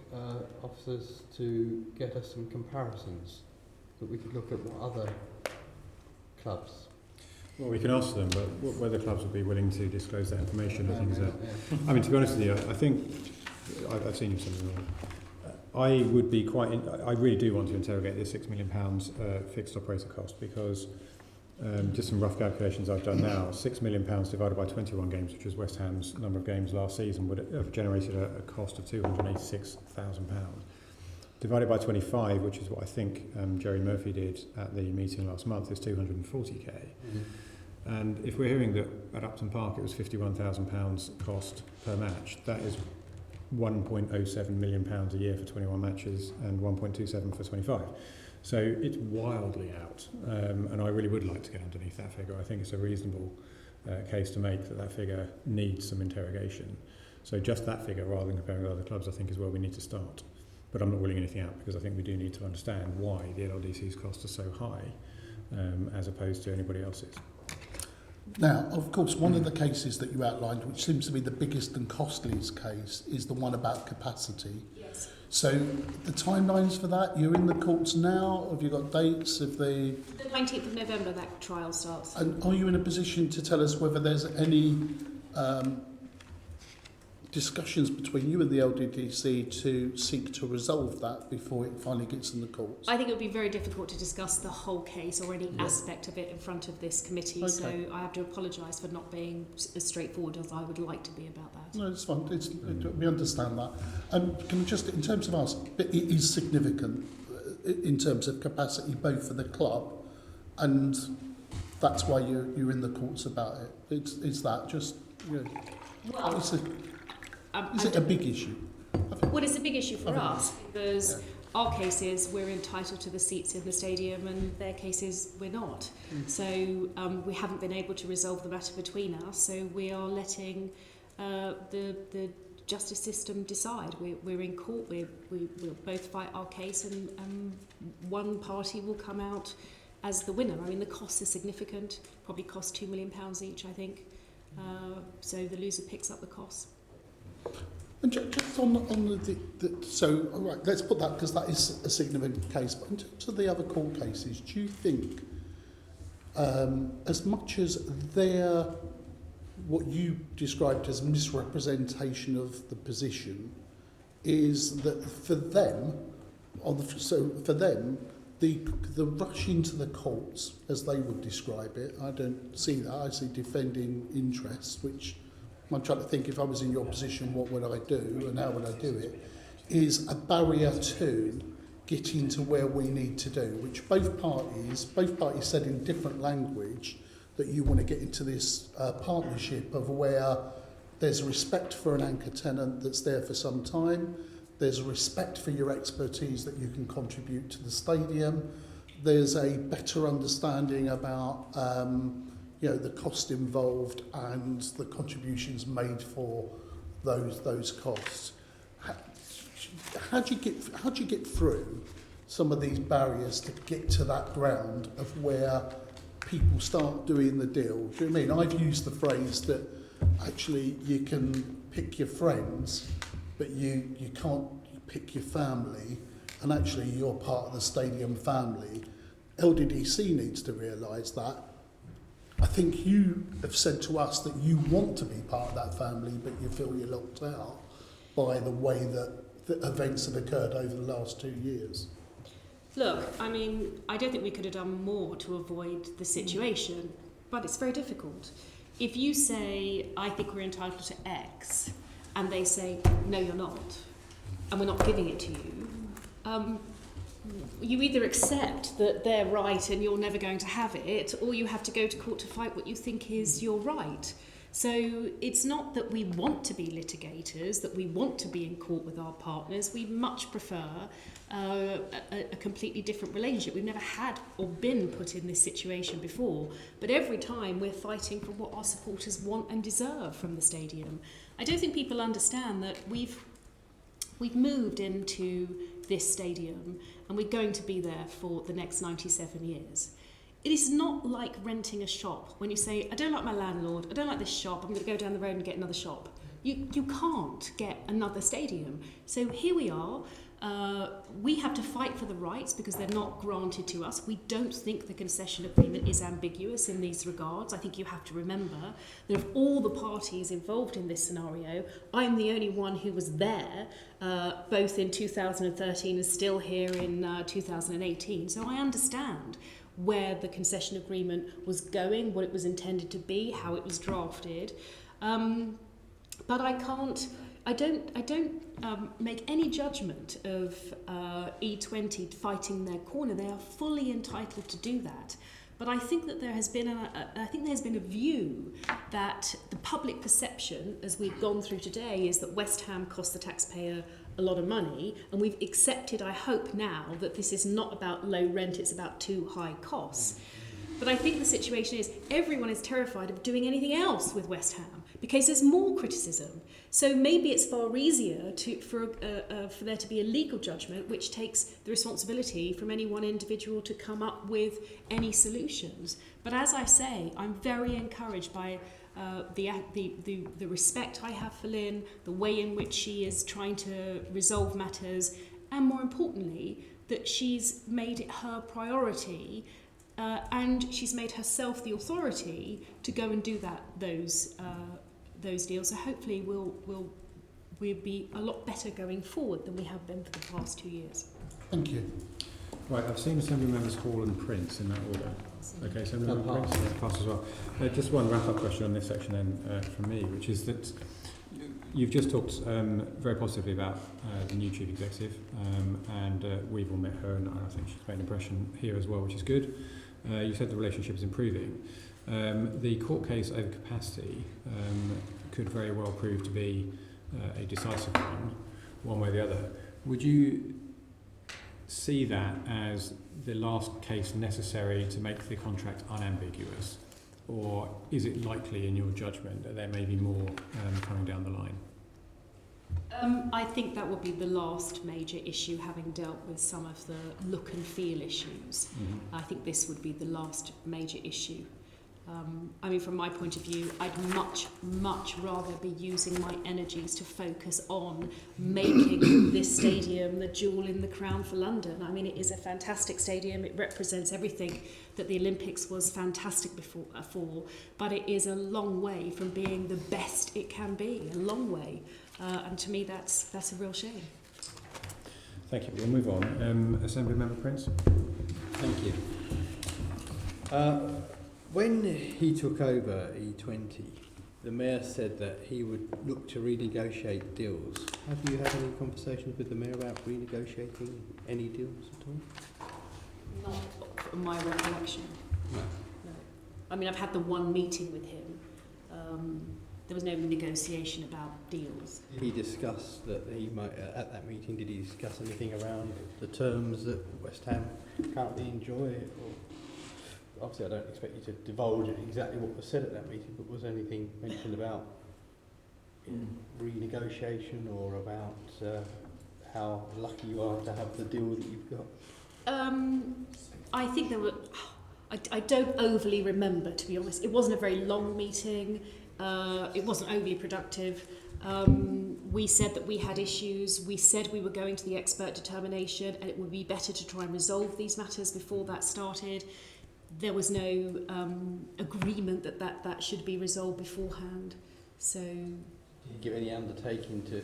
officers to get us some comparisons that we could look at what other clubs? Well, we can ask them, but whether clubs would be willing to disclose that information, I think is a... I mean, to be honest with you, I think... I've seen you something wrong. I would be I really do want to interrogate this £6 million fixed operator cost, because just some rough calculations I've done now, £6 million divided by 21 games, which was West Ham's number of games last season, would have generated a cost of £286,000. Divided by 25, which is what I think Jerry Murphy did at the meeting last month, is 240k. And if we're hearing that at Upton Park it was £51,000 cost per match, that is £1.07 million a year for 21 matches and 1.27 for 25. So it's wildly out, and I really would like to get underneath that figure. I think it's a reasonable case to make that figure needs some interrogation. So just that figure, rather than comparing with other clubs, I think is where we need to start. But I'm not ruling anything out, because I think we do need to understand why the LLDC's costs are so high as opposed to anybody else's. Now, of course, one of the cases that you outlined, which seems to be the biggest and costliest case, is the one about capacity. Yes. So the timelines for that, you're in the courts now? Have you got dates? The 19th of November, that trial starts. And are you in a position to tell us whether there's any discussions between you and the LLDC to seek to resolve that before it finally gets in the courts? I think it would be very difficult to discuss the whole case or any aspect of it in front of this committee, Okay. so I have to apologise for not being as straightforward as I would like to be about that. No, it's fine. We understand that. Can I just, in terms of us, it is significant in terms of capacity, both for the club, and that's why you're in the courts about it. It's that just, Well, is it a big issue? Well, it's a big issue for us because our cases, we're entitled to the seats in the stadium, and their cases, we're not. So we haven't been able to resolve the matter between us, so we are letting the justice system decide. We're in court, we'll both fight our case, and one party will come out as the winner. I mean, the costs are significant, probably cost £2 million each, I think. So the loser picks up the costs. And just on so, all right, let's put that, because that is a significant case. But in terms of the other court cases, do you think, as much as they're what you described as misrepresentation of the position, is that for them, the rush into the courts, as they would describe it, I don't see that. I see defending interests, which I'm trying to think, if I was in your position, what would I do and how would I do it, is a barrier to getting to where we need to do, which both parties said in different language that you want to get into this partnership of where there's a respect for an anchor tenant that's there for some time, there's a respect for your expertise that you can contribute to the stadium, there's a better understanding about the cost involved and the contributions made for those costs. how do you get through some of these barriers to get to that ground of where people start doing the deal? Do you know what I mean? I've used the phrase that actually you can pick your friends, but you can't pick your family, and actually you're part of the stadium family. LLDC needs to realise that. I think you have said to us that you want to be part of that family, but you feel you're locked out by the way that the events have occurred over the last 2 years. Look, I mean, I don't think we could have done more to avoid the situation, but it's very difficult. If you say, I think we're entitled to X, and they say, no, you're not, and we're not giving it to you, you either accept that they're right and you're never going to have it, or you have to go to court to fight what you think is your right. So it's not that we want to be litigators, that we want to be in court with our partners. We much prefer a completely different relationship. We've never had or been put in this situation before, but every time we're fighting for what our supporters want and deserve from the stadium. I don't think people understand that we've moved into this stadium and we're going to be there for the next 97 years. It is not like renting a shop when you say, I don't like my landlord, I don't like this shop, I'm going to go down the road and get another shop. You can't get another stadium. So here we are. We have to fight for the rights because they're not granted to us. We don't think the concession agreement is ambiguous in these regards. I think you have to remember that of all the parties involved in this scenario, I'm the only one who was there, both in 2013 and still here in 2018. So I understand where the concession agreement was going, what it was intended to be, how it was drafted. But I don't make any judgment of E20 fighting their corner. They are fully entitled to do that. But I think that there's been a view that the public perception, as we've gone through today, is that West Ham cost the taxpayer a lot of money, and we've accepted, I hope now, that this is not about low rent, it's about too high costs. But I think the situation is everyone is terrified of doing anything else with West Ham because there's more criticism. So maybe it's far easier for there to be a legal judgment which takes the responsibility from any one individual to come up with any solutions. But as I say, I'm very encouraged by the respect I have for Lynn, the way in which she is trying to resolve matters, and more importantly, that she's made it her priority. And she's made herself the authority to go and do those deals. So hopefully we'll be a lot better going forward than we have been for the past 2 years. Thank you. Right, I've seen Assembly Members Hall and Prince in that order. Okay, Assembly Member Prince, pass as well. Just one wrap-up question on this section then from me, which is that you've just talked very positively about the new Chief Executive, and we've all met her, and I think she's made an impression here as well, which is good. You said the relationship is improving. The court case over capacity could very well prove to be a decisive one way or the other. Would you see that as the last case necessary to make the contract unambiguous, or is it likely in your judgment that there may be more coming down the line? I think that would be the last major issue, having dealt with some of the look and feel issues. I think this would be the last major issue. I mean, from my point of view, I'd much rather be using my energies to focus on making this stadium the jewel in the crown for London. I mean, it is a fantastic stadium. It represents everything that the Olympics was fantastic before, but it is a long way from being the best it can be, a long way. And to me, that's a real shame. Thank you. We'll move on. Assembly Member Prince. Thank you. When he took over E20, the Mayor said that he would look to renegotiate deals. Have you had any conversations with the Mayor about renegotiating any deals at all? Not from my recollection. No. I mean, I've had the one meeting with him. There was no negotiation about deals. Did he discuss that he might, at that meeting, did he discuss anything around the terms that West Ham currently enjoy? Or obviously, I don't expect you to divulge exactly what was said at that meeting, but was anything mentioned about renegotiation or about how lucky you are to have the deal that you've got? I think there were. I don't overly remember, to be honest. It wasn't a very long meeting. It wasn't overly productive. We said that we had issues. We said we were going to the expert determination, and it would be better to try and resolve these matters before that started. There was no agreement that should be resolved beforehand. So, Did you give any undertaking to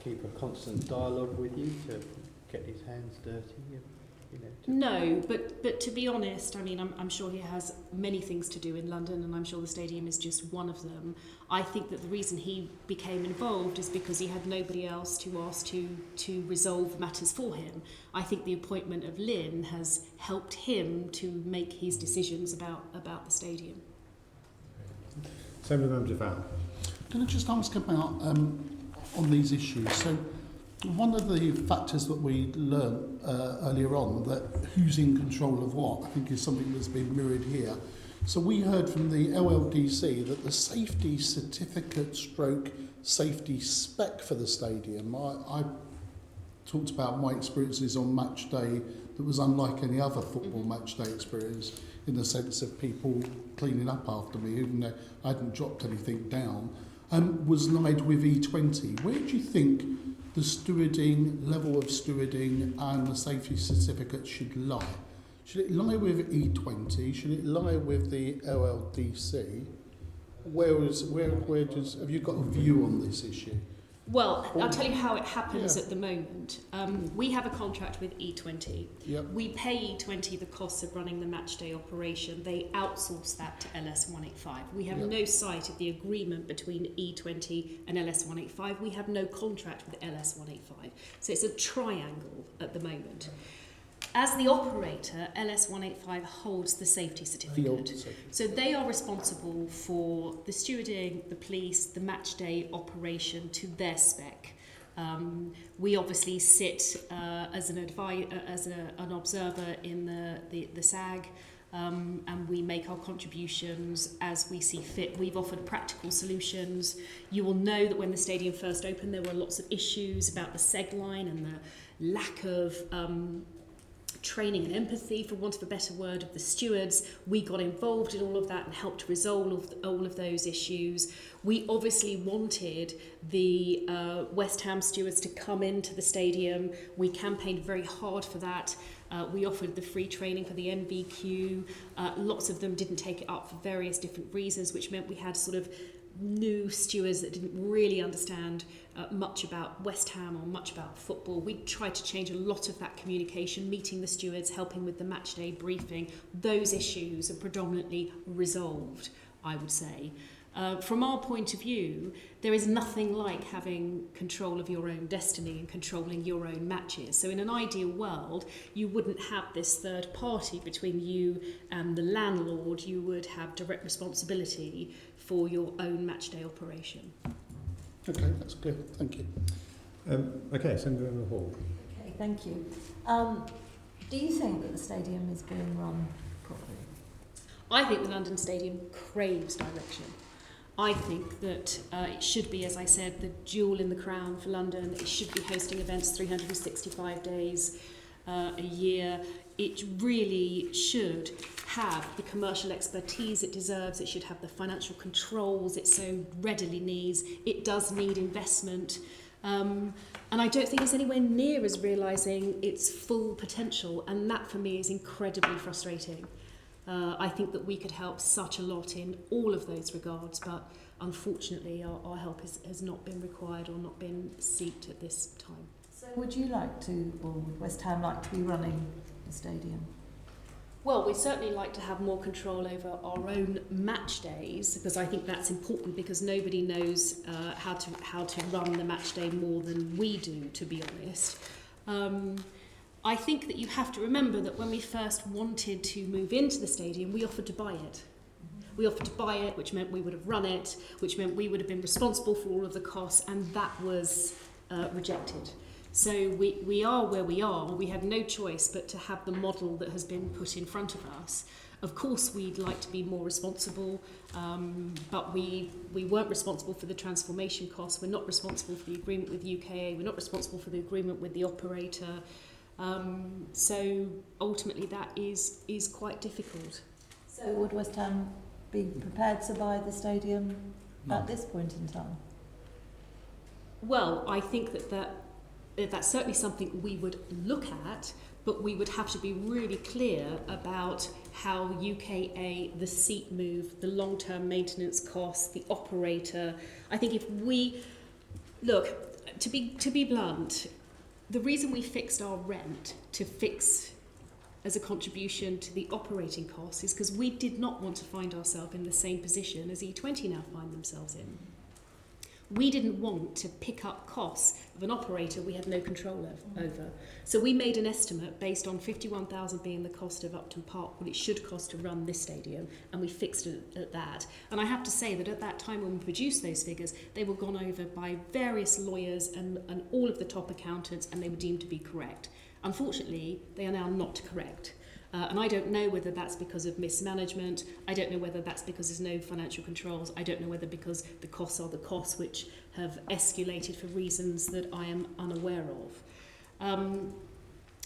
keep a constant dialogue with you to get his hands dirty? You know, no, but to be honest, I mean, I'm sure he has many things to do in London, and I'm sure the stadium is just one of them. I think that the reason he became involved is because he had nobody else to ask to resolve matters for him. I think the appointment of Lynn has helped him to make his decisions about the stadium. Same with members of Val. Can I just ask about on these issues? So, one of the factors that we learned earlier on, that who's in control of what, I think is something that's been mirrored here. So we heard from the LLDC that the safety certificate stroke safety spec for the stadium, I talked about my experiences on match day that was unlike any other football match day experience, in the sense of people cleaning up after me, even though I hadn't dropped anything down, was lied with E20. Where do you think the stewarding, level of stewarding and the safety certificate should lie? Should it lie with E20? Should it lie with the LLDC? Have you got a view on this issue? Well, I'll tell you how it happens at the moment. We have a contract with E20. Yep. We pay E20 the costs of running the matchday operation. They outsource that to LS185. We have no sight of the agreement between E20 and LS185. We have no contract with LS185. So it's a triangle at the moment. As the operator, LS185 holds the safety certificate. So they are responsible for the stewarding, the police, the match day operation to their spec. We obviously sit as an observer in the SAG, and we make our contributions as we see fit. We've offered practical solutions. You will know that when the stadium first opened, there were lots of issues about the SEG line and the lack of training and empathy, for want of a better word, of the stewards. We got involved in all of that and helped resolve all of those issues. We obviously wanted the West Ham stewards to come into the stadium. We campaigned very hard for that. We offered the free training for the NVQ. Lots of them didn't take it up for various different reasons, which meant we had sort of new stewards that didn't really understand much about West Ham or much about football. We tried to change a lot of that communication, meeting the stewards, helping with the match day briefing. Those issues are predominantly resolved, I would say. From our point of view, there is nothing like having control of your own destiny and controlling your own matches. So in an ideal world, you wouldn't have this third party between you and the landlord. You would have direct responsibility for your own matchday operation. Okay, that's clear. Thank you. Okay, Senator Hall. Okay, thank you. Do you think that the stadium is being run properly? I think the London Stadium craves direction. I think that it should be, as I said, the jewel in the crown for London. It should be hosting events 365 days a year. It really should have the commercial expertise it deserves. It should have the financial controls it so readily needs. It does need investment. And I don't think it's anywhere near as realising its full potential. And that, for me, is incredibly frustrating. I think that we could help such a lot in all of those regards, but unfortunately our help has not been required or not been sought at this time. So would you like to, or would West Ham like to be running the stadium? Well, we'd certainly like to have more control over our own match days, because I think that's important, because nobody knows how to run the match day more than we do, to be honest. I think that you have to remember that when we first wanted to move into the stadium, we offered to buy it. We offered to buy it, which meant we would have run it, which meant we would have been responsible for all of the costs, and that was rejected. So we are where we are. We had no choice but to have the model that has been put in front of us. Of course, we'd like to be more responsible, but we weren't responsible for the transformation costs. We're not responsible for the agreement with UKA. We're not responsible for the agreement with the operator. So ultimately, that is quite difficult. So would West Ham be prepared to buy the stadium at this point in time? Well, I think that's certainly something we would look at, but we would have to be really clear about how UKA, the seat move, the long-term maintenance costs, the operator. I think if we look, to be blunt, the reason we fixed our rent to fix as a contribution to the operating costs is because we did not want to find ourselves in the same position as E20 now find themselves in. We didn't want to pick up costs of an operator we had no control over. So we made an estimate based on 51,000 being the cost of Upton Park, what it should cost to run this stadium, and we fixed it at that. And I have to say that at that time when we produced those figures, they were gone over by various lawyers and all of the top accountants, and they were deemed to be correct. Unfortunately, they are now not correct. And I don't know whether that's because of mismanagement. I don't know whether that's because there's no financial controls. I don't know whether because the costs are the costs which have escalated for reasons that I am unaware of.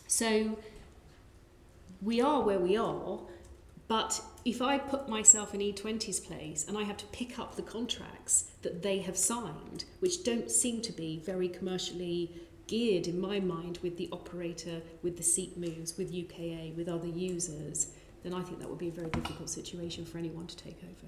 So we are where we are, but if I put myself in E20's place and I have to pick up the contracts that they have signed, which don't seem to be very commercially geared in my mind with the operator, with the seat moves, with UKA, with other users, then I think that would be a very difficult situation for anyone to take over.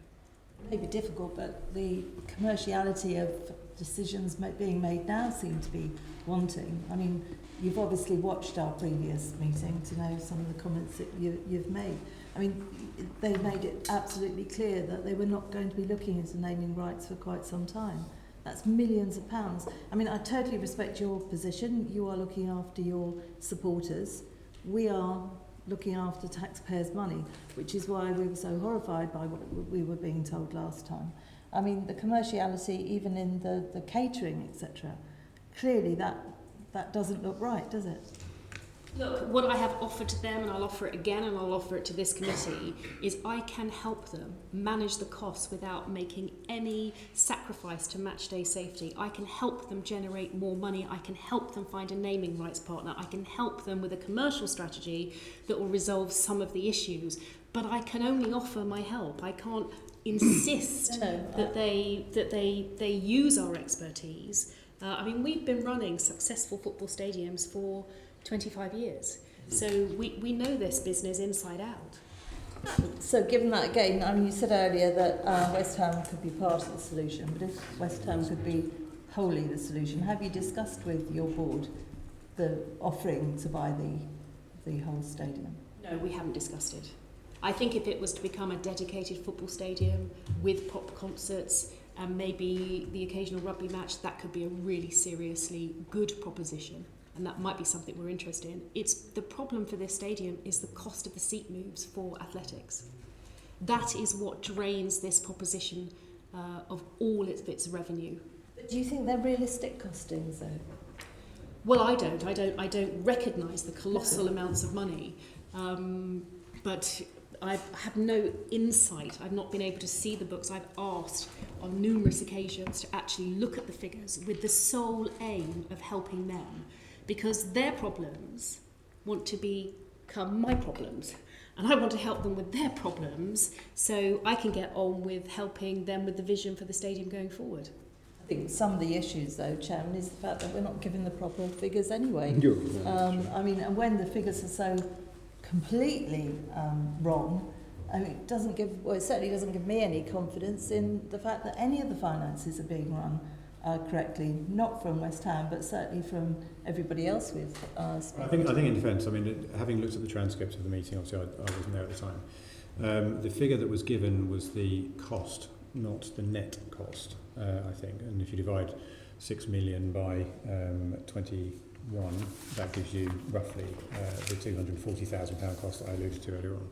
It may be difficult, but the commerciality of decisions being made now seem to be wanting. I mean, you've obviously watched our previous meeting to know some of the comments that you've made. I mean, they made it absolutely clear that they were not going to be looking into naming rights for quite some time. That's millions of pounds. I mean, I totally respect your position. You are looking after your supporters. We are looking after taxpayers' money, which is why we were so horrified by what we were being told last time. I mean, the commerciality, even in the catering, etc., clearly that doesn't look right, does it? Look, what I have offered to them, and I'll offer it again, and I'll offer it to this committee, is I can help them manage the costs without making any sacrifice to match day safety. I can help them generate more money. I can help them find a naming rights partner. I can help them with a commercial strategy that will resolve some of the issues. But I can only offer my help. I can't insist that they use our expertise. I mean, we've been running successful football stadiums for 25 years. So we know this business inside out. So given that again, I mean, you said earlier that West Ham could be part of the solution, but if West Ham could be wholly the solution, have you discussed with your board the offering to buy the whole stadium? No, we haven't discussed it. I think if it was to become a dedicated football stadium with pop concerts and maybe the occasional rugby match, that could be a really seriously good proposition. And that might be something we're interested in. It's the problem for this stadium is the cost of the seat moves for athletics. That is what drains this proposition of all its revenue. But do you think they're realistic costings, though? Well, I don't recognise the colossal amounts of money, but I have no insight. I've not been able to see the books. I've asked on numerous occasions to actually look at the figures with the sole aim of helping them, because their problems want to become my problems. And I want to help them with their problems so I can get on with helping them with the vision for the stadium going forward. I think some of the issues, though, Chairman, is the fact that we're not given the proper figures anyway. I mean, and when the figures are so completely wrong, I mean, it certainly doesn't give me any confidence in the fact that any of the finances are being run correctly, not from West Ham, but certainly from everybody else we've spoken I think in defence, I mean, having looked at the transcripts of the meeting, obviously I wasn't there at the time, the figure that was given was the cost, not the net cost, I think. And if you divide 6 million by 21, that gives you roughly the £240,000 cost that I alluded to earlier on.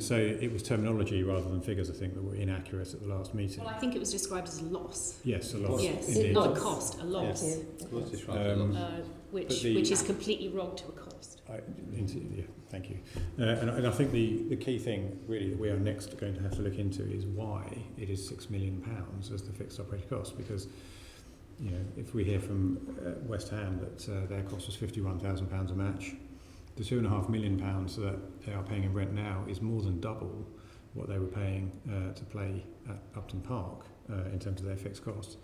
So it was terminology rather than figures, I think, that were inaccurate at the last meeting. Well, I think it was described as a loss. Yes, a loss. Yes, Indeed. not a cost, a loss. Thank you. It was described as a loss. Which is completely wrong to a cost. Yeah, thank you. And I think the key thing really that we are next going to have to look into is why it is £6 million as the fixed operating cost, because if we hear from West Ham that their cost was £51,000 a match, the £2.5 million that they are paying in rent now is more than double what they were paying to play at Upton Park in terms of their fixed costs.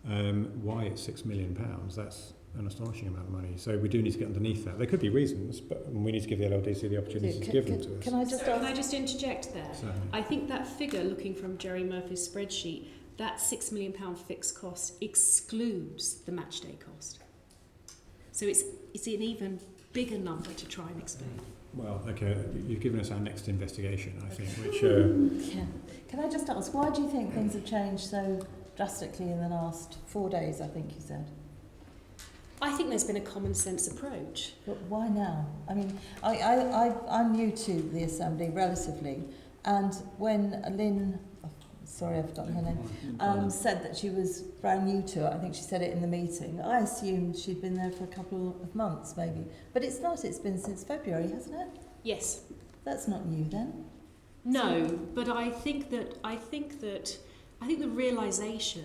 Why it's £6 million, that's an astonishing amount of money. So we do need to get underneath that. There could be reasons, but we need to give the LLDC the opportunity to give them to us. Can I just Can I just interject there? Certainly. I think that figure, looking from Jerry Murphy's spreadsheet, that £6 million fixed cost excludes the match day cost. So it's an even bigger number to try and explain. Well, okay, you've given us our next investigation, I think, which... Yeah. Can I just ask, why do you think things have changed so drastically in the last 4 days, I think you said? I think there's been a common sense approach. But why now? I mean, I'm new to the Assembly relatively, and when Lynn, sorry I've forgotten her name, said that she was brand new to it, I think she said it in the meeting, I assumed she'd been there for a couple of months maybe. But it's not, it's been since February, hasn't it? Yes. That's not new then. No, but I think the realisation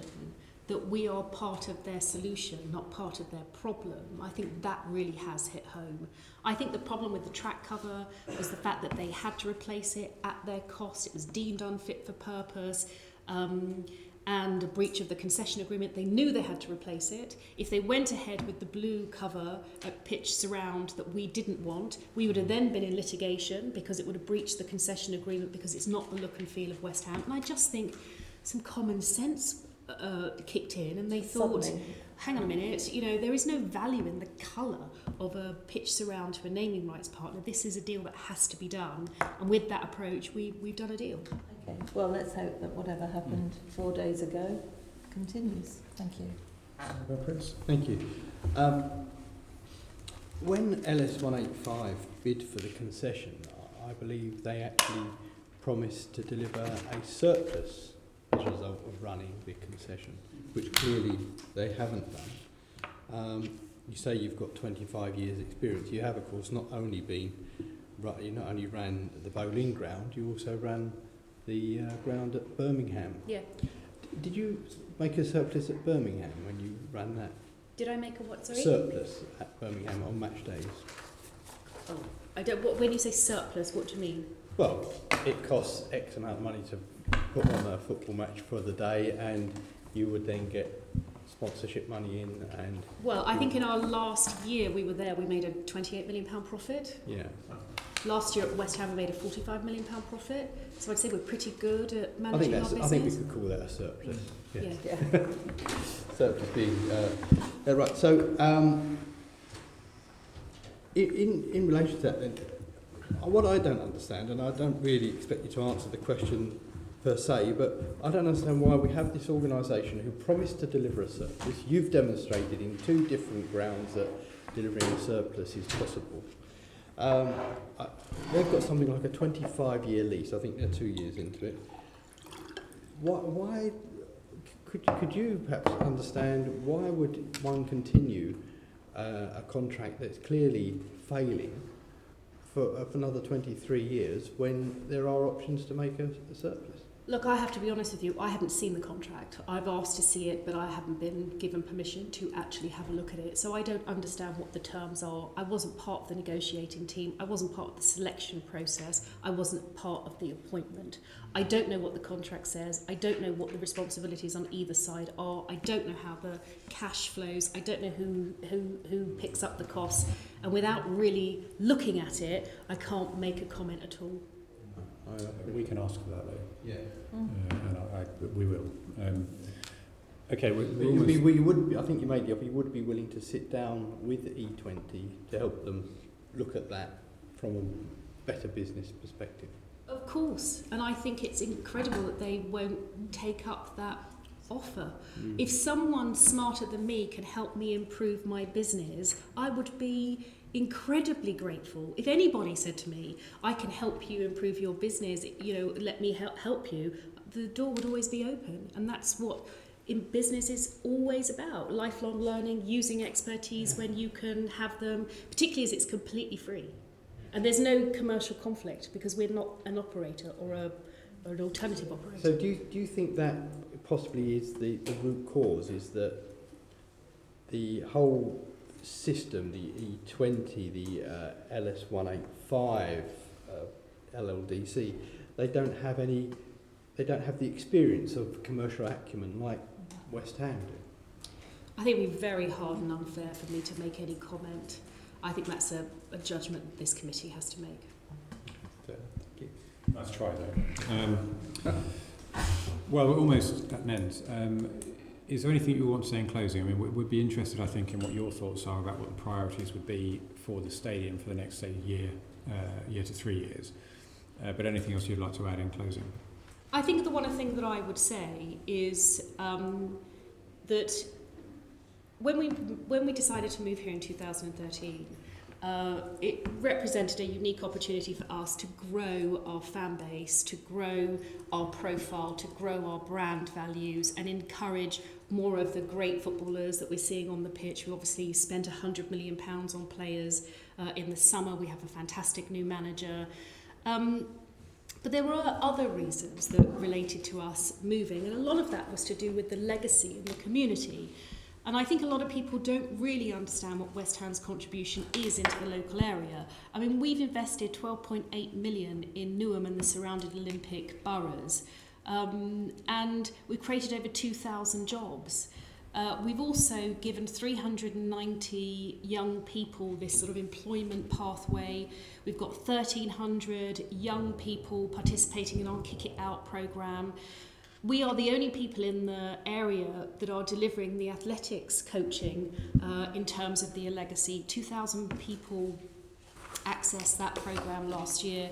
that we are part of their solution, not part of their problem, I think that really has hit home. I think the problem with the track cover was the fact that they had to replace it at their cost. It was deemed unfit for purpose, and a breach of the concession agreement. They knew they had to replace it. If they went ahead with the blue cover pitch surround that we didn't want, we would have then been in litigation because it would have breached the concession agreement because it's not the look and feel of West Ham. And I just think some common sense kicked in, and they thought, Suddenly. hang on a minute, there is no value in the colour of a pitch surround to a naming rights partner. This is a deal that has to be done, and with that approach we've done a deal. Okay, well let's hope that whatever happened 4 days ago continues. Thank you. Thank you. When LS185 bid for the concession, I believe they actually promised to deliver a surplus as a result of running the concession, which clearly they haven't done. You say you've got 25 years experience. You have, of course, you not only ran the bowling ground, you also ran the ground at Birmingham. Yeah. Did you make a surplus at Birmingham when you ran that? Did I make a what, sorry? Surplus at Birmingham on match days. Oh, I don't. When you say surplus, what do you mean? Well, it costs X amount of money to put on a football match for the day, and you would then get sponsorship money in. And well, I think in our last year we were there, we made a £28 million profit. yeah. Last year at West Ham we made a £45 million profit. So I'd say we're pretty good at managing our business. I think we could call that a surplus. Yes. Yeah. Surplus being right. So in relation to that, then, what I don't understand, and I don't really expect you to answer the question per se, but I don't understand why we have this organisation who promised to deliver a surplus. You've demonstrated in 2 different grounds that delivering a surplus is possible. They've got something like a 25-year lease. I think they're 2 years into it. Why could you perhaps understand why would one continue a contract that's clearly failing for another 23 years when there are options to make a surplus? Look, I have to be honest with you, I haven't seen the contract. I've asked to see it, but I haven't been given permission to actually have a look at it. So I don't understand what the terms are. I wasn't part of the negotiating team. I wasn't part of the selection process. I wasn't part of the appointment. I don't know what the contract says. I don't know what the responsibilities on either side are. I don't know how the cash flows. I don't know who picks up the costs. And without really looking at it, I can't make a comment at all. We can ask for that though. Yeah. And we will. Okay, I think you made the offer. You would be willing to sit down with E20 to help them look at that from a better business perspective. Of course, and I think it's incredible that they won't take up that offer. If someone smarter than me can help me improve my business, I would be incredibly grateful. If anybody said to me, I can help you improve your business, let me help you, the door would always be open. And that's what in business is always about. Lifelong learning, using expertise when you can have them, particularly as it's completely free. And there's no commercial conflict because we're not an operator or an alternative operator. So do you think that possibly is the root cause, is that the whole system, the E20, the LS185, LLDC, they don't have the experience of commercial acumen like West Ham do? I think it would be very hard and unfair for me to make any comment. I think that's a judgment this committee has to make. Thank you. Nice try though. Well, we're almost at an end. Is there anything you want to say in closing? I mean, we'd be interested, I think, in what your thoughts are about what the priorities would be for the stadium for the next, say, year to 3 years. But anything else you'd like to add in closing? I think the one thing that I would say is that when we decided to move here in 2013, it represented a unique opportunity for us to grow our fan base, to grow our profile, to grow our brand values and encourage more of the great footballers that we're seeing on the pitch. We obviously spent £100 million on players in the summer. We have a fantastic new manager. But there were other reasons that related to us moving, and a lot of that was to do with the legacy in the community. And I think a lot of people don't really understand what West Ham's contribution is into the local area. I mean, we've invested 12.8 million in Newham and the surrounding Olympic boroughs, and we've created over 2,000 jobs. We've also given 390 young people this sort of employment pathway. We've got 1,300 young people participating in our Kick It Out programme. We are the only people in the area that are delivering the athletics coaching in terms of the legacy. 2,000 people accessed that programme last year.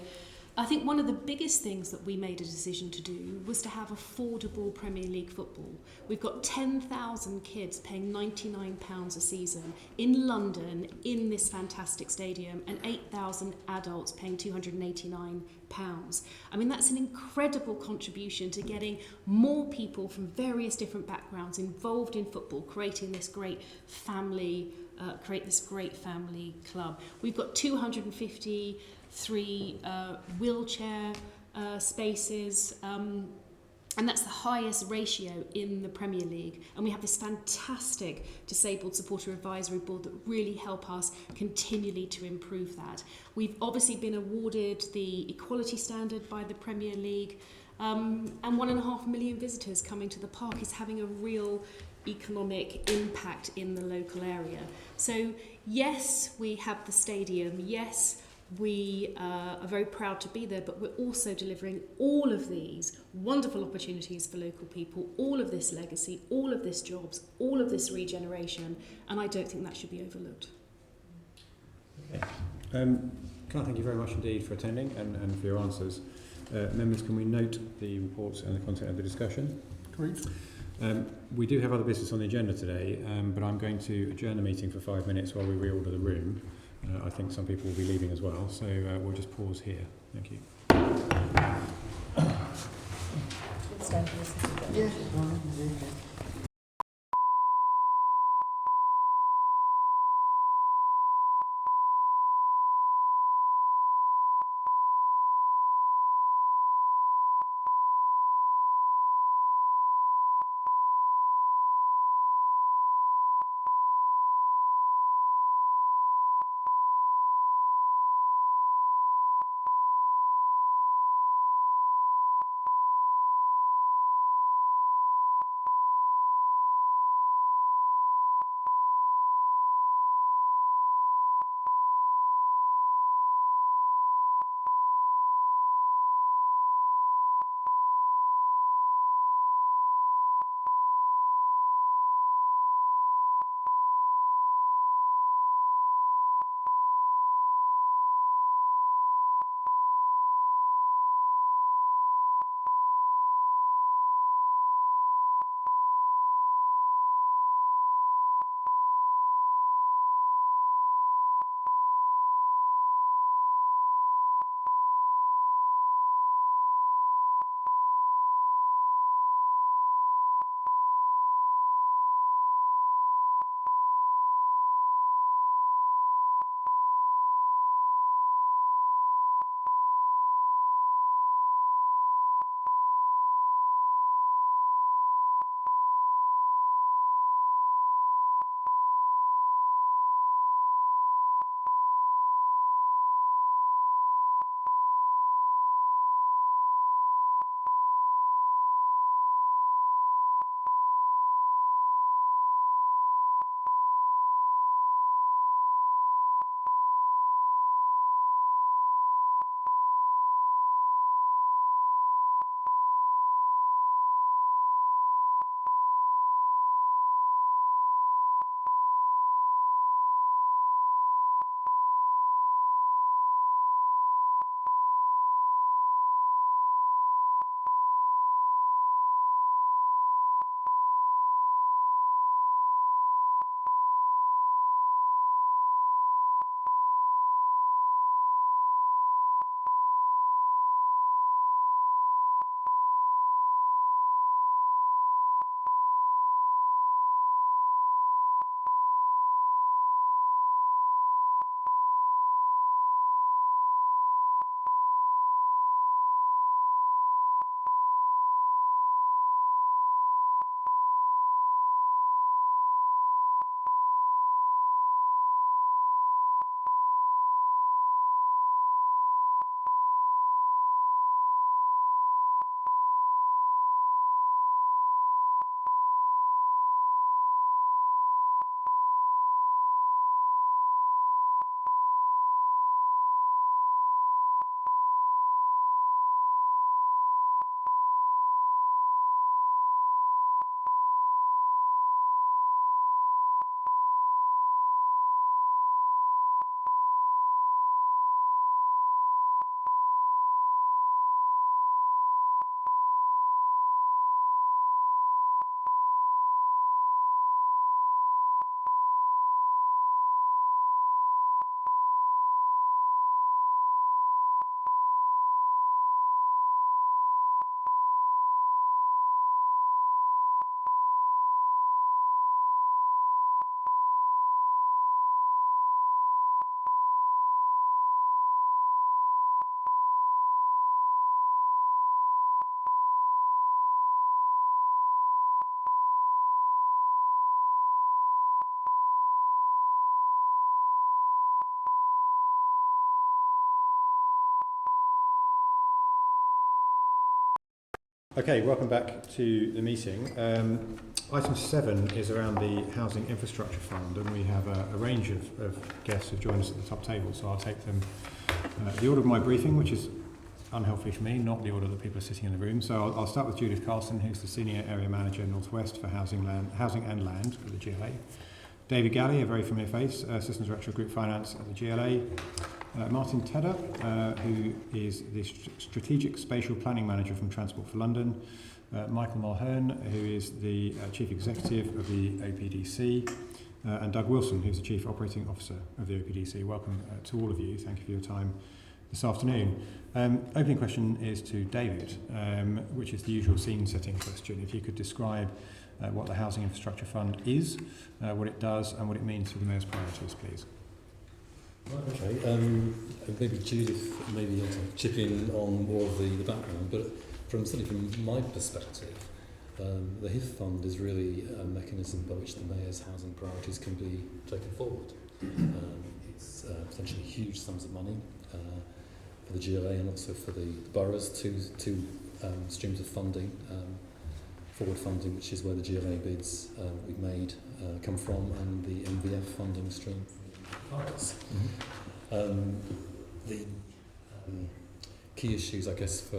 I think one of the biggest things that we made a decision to do was to have affordable Premier League football. We've got 10,000 kids paying £99 a season in London in this fantastic stadium and 8,000 adults paying £289. I mean, that's an incredible contribution to getting more people from various different backgrounds involved in football, creating this great family club. We've got 253 wheelchair spaces, and that's the highest ratio in the Premier League. And we have this fantastic Disabled Supporter Advisory Board that really help us continually to improve that. We've obviously been awarded the equality standard by the Premier League, and 1.5 million visitors coming to the park is having a real economic impact in the local area. So yes, we have the stadium, yes, we are very proud to be there, but we're also delivering all of these wonderful opportunities for local people, all of this legacy, all of this jobs, all of this regeneration, and I don't think that should be overlooked. Okay. Can I thank you very much indeed for attending and for your answers. Members, can we note the reports and the content of the discussion? Great. We do have other business on the agenda today, but I'm going to adjourn the meeting for 5 minutes while we reorder the room. I think some people will be leaving as well, so we'll just pause here. Thank you. Yeah. Okay, welcome back to the meeting. Item 7 is around the Housing Infrastructure Fund, and we have a range of guests who've joined us at the top table, so I'll take them the order of my briefing, which is unhealthy for me, not the order that people are sitting in the room. So I'll start with Judith Carson, who's the Senior Area Manager Northwest for Housing and Land at the GLA. David Galley, a very familiar face, Assistant Director of Group Finance at the GLA. Martin Tedder, who is the Strategic Spatial Planning Manager from Transport for London. Michael Mulhern, who is the Chief Executive of the OPDC. And Doug Wilson, who's the Chief Operating Officer of the OPDC. Welcome to all of you. Thank you for your time this afternoon. Opening question is to David, which is the usual scene-setting question. If you could describe what the Housing Infrastructure Fund is, what it does, and what it means for the Mayor's priorities, please. Right, okay. Maybe Judith maybe able to chip in on more of the background, but certainly from my perspective, the HIF fund is really a mechanism by which the Mayor's housing priorities can be taken forward. It's potentially huge sums of money for the GLA and also for the boroughs, two streams of funding. Forward funding, which is where the GLA bids we've made come from, and the MVF funding stream. The key issues, I guess, for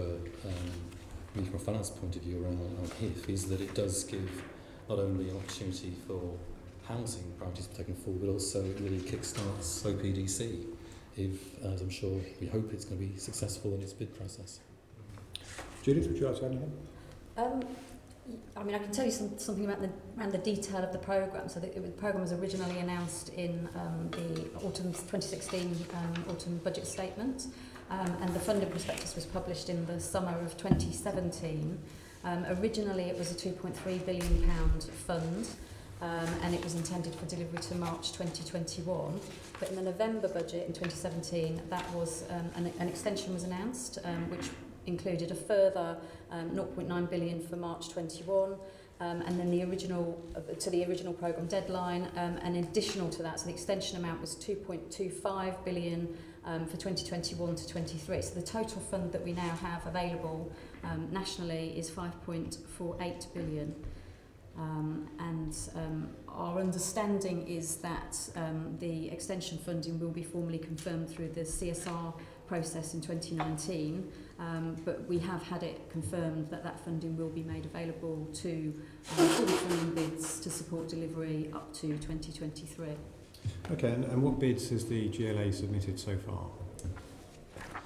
me from a finance point of view around HIF is that it does give not only an opportunity for housing priorities to be taken forward, but also it really kickstarts OPDC if, as I'm sure we hope it's going to be successful in its bid process. Judith, would you like to add anything? I mean, I can tell you something about around the detail of the programme. So the programme was originally announced in the autumn 2016 autumn budget statement, and the funding prospectus was published in the summer of 2017. Originally, it was a £2.3 billion fund, and it was intended for delivery to March 2021. But in the November budget in 2017, that was an extension was announced, which included a further 0.9 billion for March 21, and then the original programme deadline, and additional to that, so the extension amount was 2.25 billion for 2021 to 23. So the total fund that we now have available nationally is 5.48 billion. And our understanding is that the extension funding will be formally confirmed through the CSR process in 2019, but we have had it confirmed that that funding will be made available to fully funding bids to support delivery up to 2023. Okay, and what bids has the GLA submitted so far?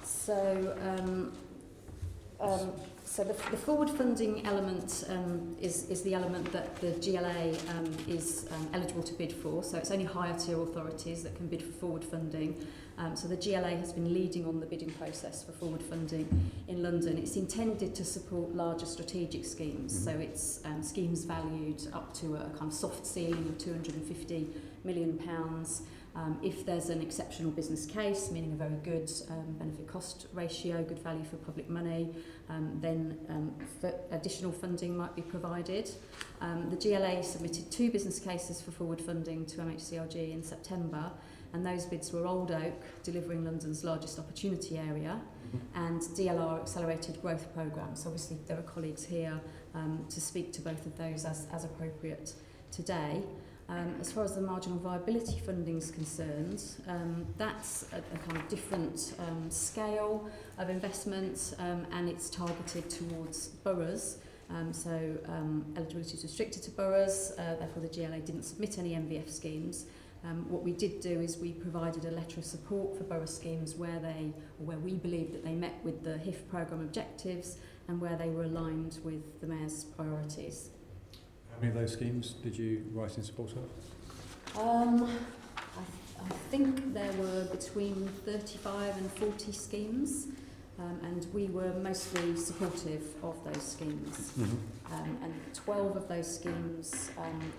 So the forward funding element is the element that the GLA is eligible to bid for. So it's only higher tier authorities that can bid for forward funding. So the GLA has been leading on the bidding process for forward funding in London. It's intended to support larger strategic schemes. So it's schemes valued up to a kind of soft ceiling of £250 million. If there's an exceptional business case, meaning a very good benefit-cost ratio, good value for public money, then additional funding might be provided. The GLA submitted 2 business cases for forward funding to MHCRG in September, and those bids were Old Oak, delivering London's largest opportunity area, and DLR Accelerated Growth Programme. So obviously there are colleagues here to speak to both of those as appropriate today. As far as the marginal viability funding is concerned, that's a kind of different scale of investment, and it's targeted towards boroughs. Eligibility is restricted to boroughs, therefore the GLA didn't submit any MVF schemes. What we did do is we provided a letter of support for borough schemes where we believed that they met with the HIF programme objectives and where they were aligned with the Mayor's priorities. How many of those schemes did you write in support of? I think there were between 35 and 40 schemes, and we were mostly supportive of those schemes. And 12 of those schemes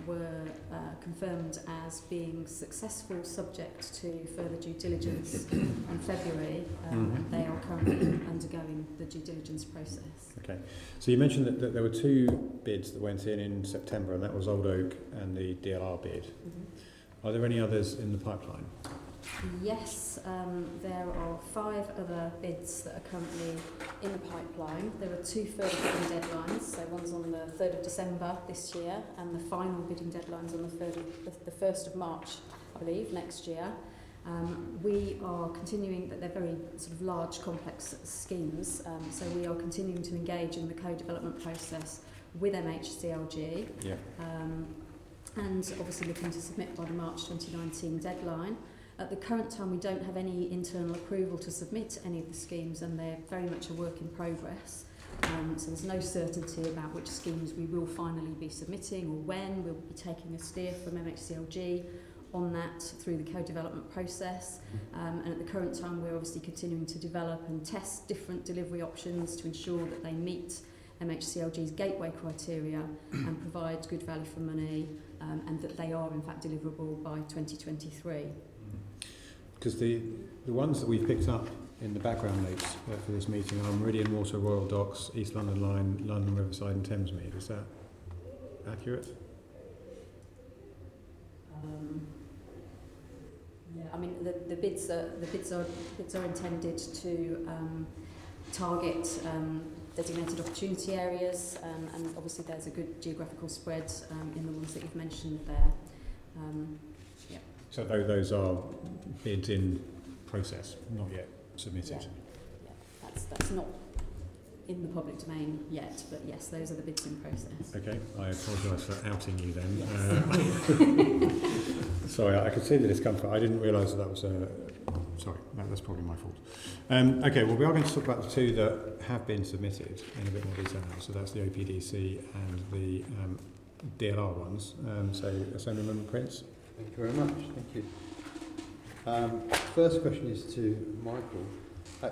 were confirmed as being successful, subject to further due diligence in February, and they are currently undergoing the due diligence process. Okay, so you mentioned that there were 2 bids that went in September, and that was Old Oak and the DLR bid. Are there any others in the pipeline? Yes, there are 5 other bids that are currently in the pipeline. There are 2 further bidding deadlines, so one's on the 3rd of December this year, and the final bidding deadline's on the 1st of March, I believe, next year. We are continuing, that they're very sort of large, complex schemes, so we are continuing to engage in the co-development process with MHCLG. Yeah. And obviously looking to submit by the March 2019 deadline. At the current time, we don't have any internal approval to submit any of the schemes, and they're very much a work in progress. So there's no certainty about which schemes we will finally be submitting or when. We'll be taking a steer from MHCLG on that through the co-development process. And at the current time, we're obviously continuing to develop and test different delivery options to ensure that they meet MHCLG's gateway criteria and provide good value for money, and that they are in fact deliverable by 2023. Because the ones that we've picked up in the background notes for this meeting are Meridian Water, Royal Docks, East London Line, London Riverside and Thamesmead. Is that accurate? Yeah, I mean the bids are intended to target designated opportunity areas, and obviously there's a good geographical spread in the ones that you've mentioned there. So those are bids in process, not yet submitted. Yeah, that's not in the public domain yet, but yes, those are the bids in process. Okay, I apologise for outing you then. Yes. Sorry, I could see the discomfort. I didn't realise that was sorry, that's probably my fault. Okay, well we are going to talk about the 2 that have been submitted in a bit more detail now. So that's the OPDC and the DLR ones. So Assemblyman Prince. Thank you very much. Thank you. First question is to Michael.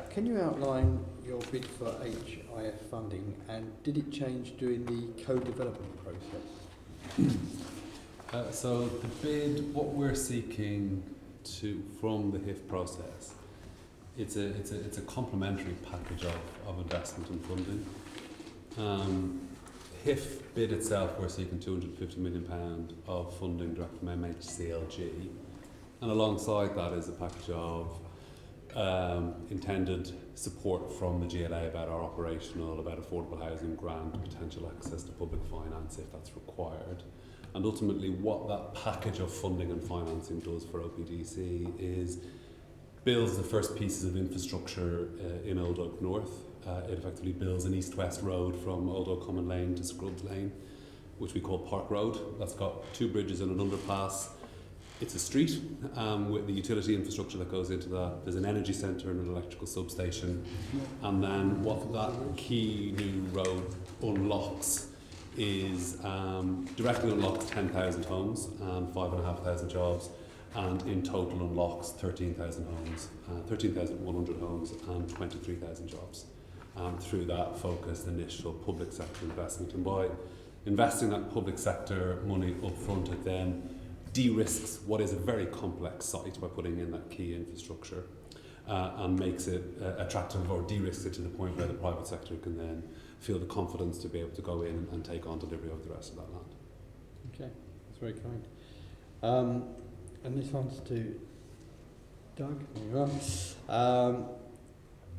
Can you outline your bid for HIF funding, and did it change during the co-development process? So the bid, what we're seeking from the HIF process, it's a complementary package of investment and funding. HIF bid itself, we're seeking £250 million of funding direct from MHCLG, and alongside that is a package of intended support from the GLA about our operational, about affordable housing grant, potential access to public finance if that's required. And ultimately what that package of funding and financing does for OPDC is builds the first pieces of infrastructure in Old Oak North. It effectively builds an east-west road from Old Oak Common Lane to Scrubs Lane, which we call Park Road. That's got 2 bridges and an underpass. It's a street with the utility infrastructure that goes into that. There's an energy centre and an electrical substation. And then what that key new road unlocks is directly unlocks 10,000 homes and 5,500 jobs, and in total unlocks 13,000 homes, 13,100 homes and 23,000 jobs through that focused initial public sector investment. And by investing that public sector money up front, it then de-risks what is a very complex site by putting in that key infrastructure and makes it attractive, or de-risks it to the point where the private sector can then feel the confidence to be able to go in and take on delivery of the rest of that land. Okay, that's very kind. And this one's to Doug. There you are.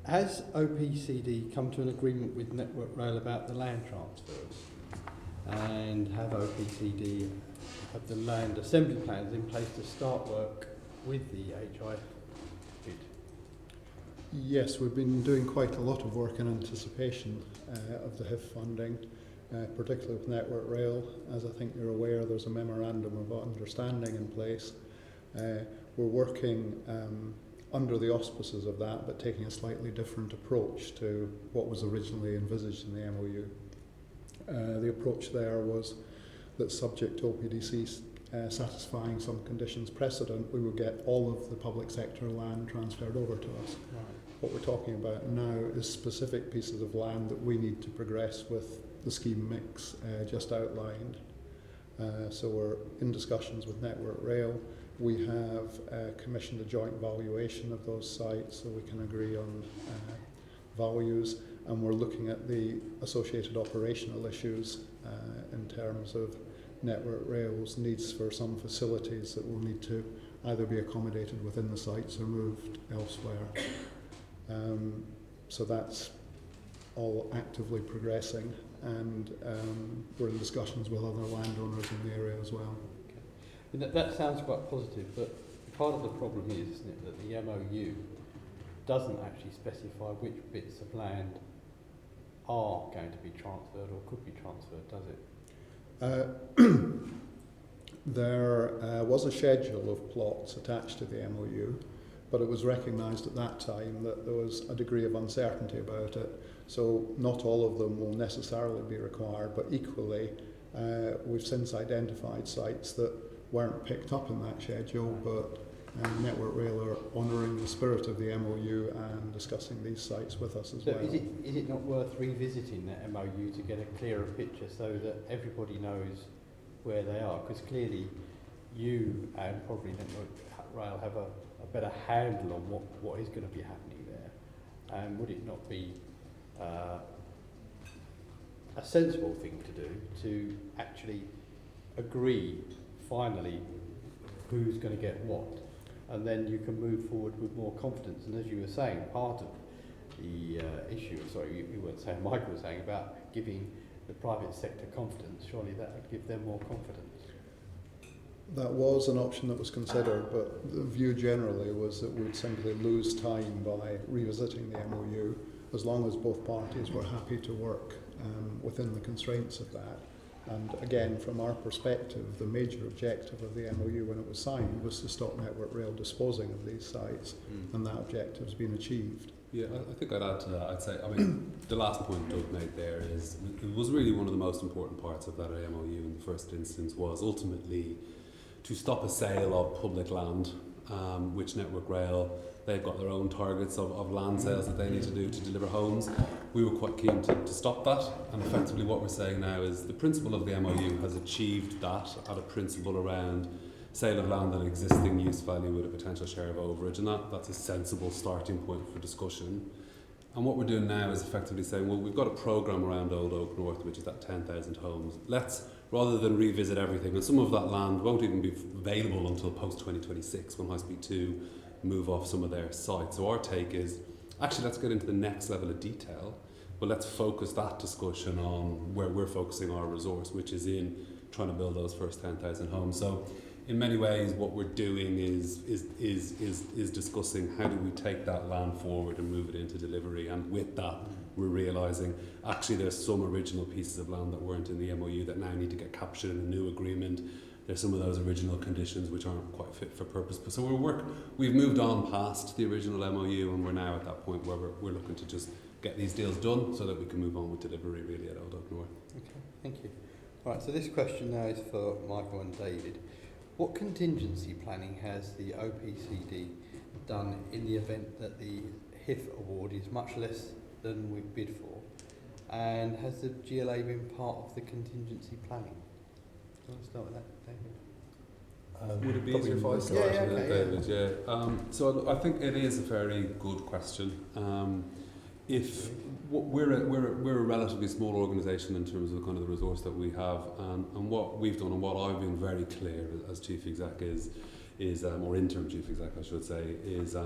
Has OPCD come to an agreement with Network Rail about the land transfers? And have OPCD have the land assembly plans in place to start work with the HIF bid? Yes, we've been doing quite a lot of work in anticipation of the HIF funding, particularly with Network Rail. As I think you're aware, there's a memorandum of understanding in place. We're working under the auspices of that, but taking a slightly different approach to what was originally envisaged in the MOU. The approach there was that, subject to OPDC satisfying some conditions precedent, we would get all of the public sector land transferred over to us. Right. What we're talking about now is specific pieces of land that we need to progress with the scheme mix just outlined. So we're in discussions with Network Rail. We have commissioned a joint valuation of those sites so we can agree on values, and we're looking at the associated operational issues in terms of Network Rail's needs for some facilities that will need to either be accommodated within the sites or moved elsewhere. So that's all actively progressing, and we're in discussions with other landowners in the area as well. Okay. That sounds quite positive, but part of the problem is, isn't it, that the MOU doesn't actually specify which bits of land are going to be transferred or could be transferred, does it? There was a schedule of plots attached to the MOU, but it was recognised at that time that there was a degree of uncertainty about it. So not all of them will necessarily be required, but equally we've since identified sites that weren't picked up in that schedule, but Network Rail are honouring the spirit of the MOU and discussing these sites with us as So well. is it not worth revisiting that MOU to get a clearer picture so that everybody knows where they are? Because clearly you and probably Network Rail have a better handle on what is going to be happening there. And would it not be a sensible thing to do to actually agree finally who's going to get what? And then you can move forward with more confidence. And as you were saying, part of the issue, sorry, you weren't saying, Michael was saying about giving the private sector confidence, surely that would give them more confidence. That was an option that was considered, but the view generally was that we'd simply lose time by revisiting the MOU, as long as both parties were happy to work within the constraints of that. And again, from our perspective, the major objective of the MOU when it was signed was to stop Network Rail disposing of these sites, and that objective's been achieved. Yeah, I think I'd add to that. I'd say, I mean, the last point Doug made there is, it was really one of the most important parts of that MOU in the first instance was ultimately to stop a sale of public land, which Network Rail, they've got their own targets of land sales that they need to do to deliver homes. We were quite keen to stop that, and effectively what we're saying now is the principle of the MOU has achieved that at a principle around sale of land and existing use value with a potential share of overage, and that's a sensible starting point for discussion. And what we're doing now is effectively saying, well, we've got a programme around Old Oak North, which is that 10,000 homes. Let's, rather than revisit everything, and some of that land won't even be available until post-2026 when High Speed 2 move off some of their sites. So our take is, actually let's get into the next level of detail, but let's focus that discussion on where we're focusing our resource, which is in trying to build those first 10,000 homes. So in many ways what we're doing is discussing how do we take that land forward and move it into delivery, and with that we're realising actually there's some original pieces of land that weren't in the MOU that now need to get captured in a new agreement. There's some of those original conditions which aren't quite fit for purpose. So we've moved on past the original MOU, and we're now at that point where we're looking to just get these deals done so that we can move on with delivery really at Old Oak North. Okay, thank you. All right, so this question now is for Michael and David. What contingency planning has the OPCD done in the event that the HIF award is much less than we bid for? And has the GLA been part of the contingency planning? Do you want to start with that, David? Would it be easier if I started, David? Yeah. So I think it is a very good question. We're a relatively small organisation in terms of kind of the resource that we have, and what we've done and what I've been very clear as chief exec is or interim chief exec I should say is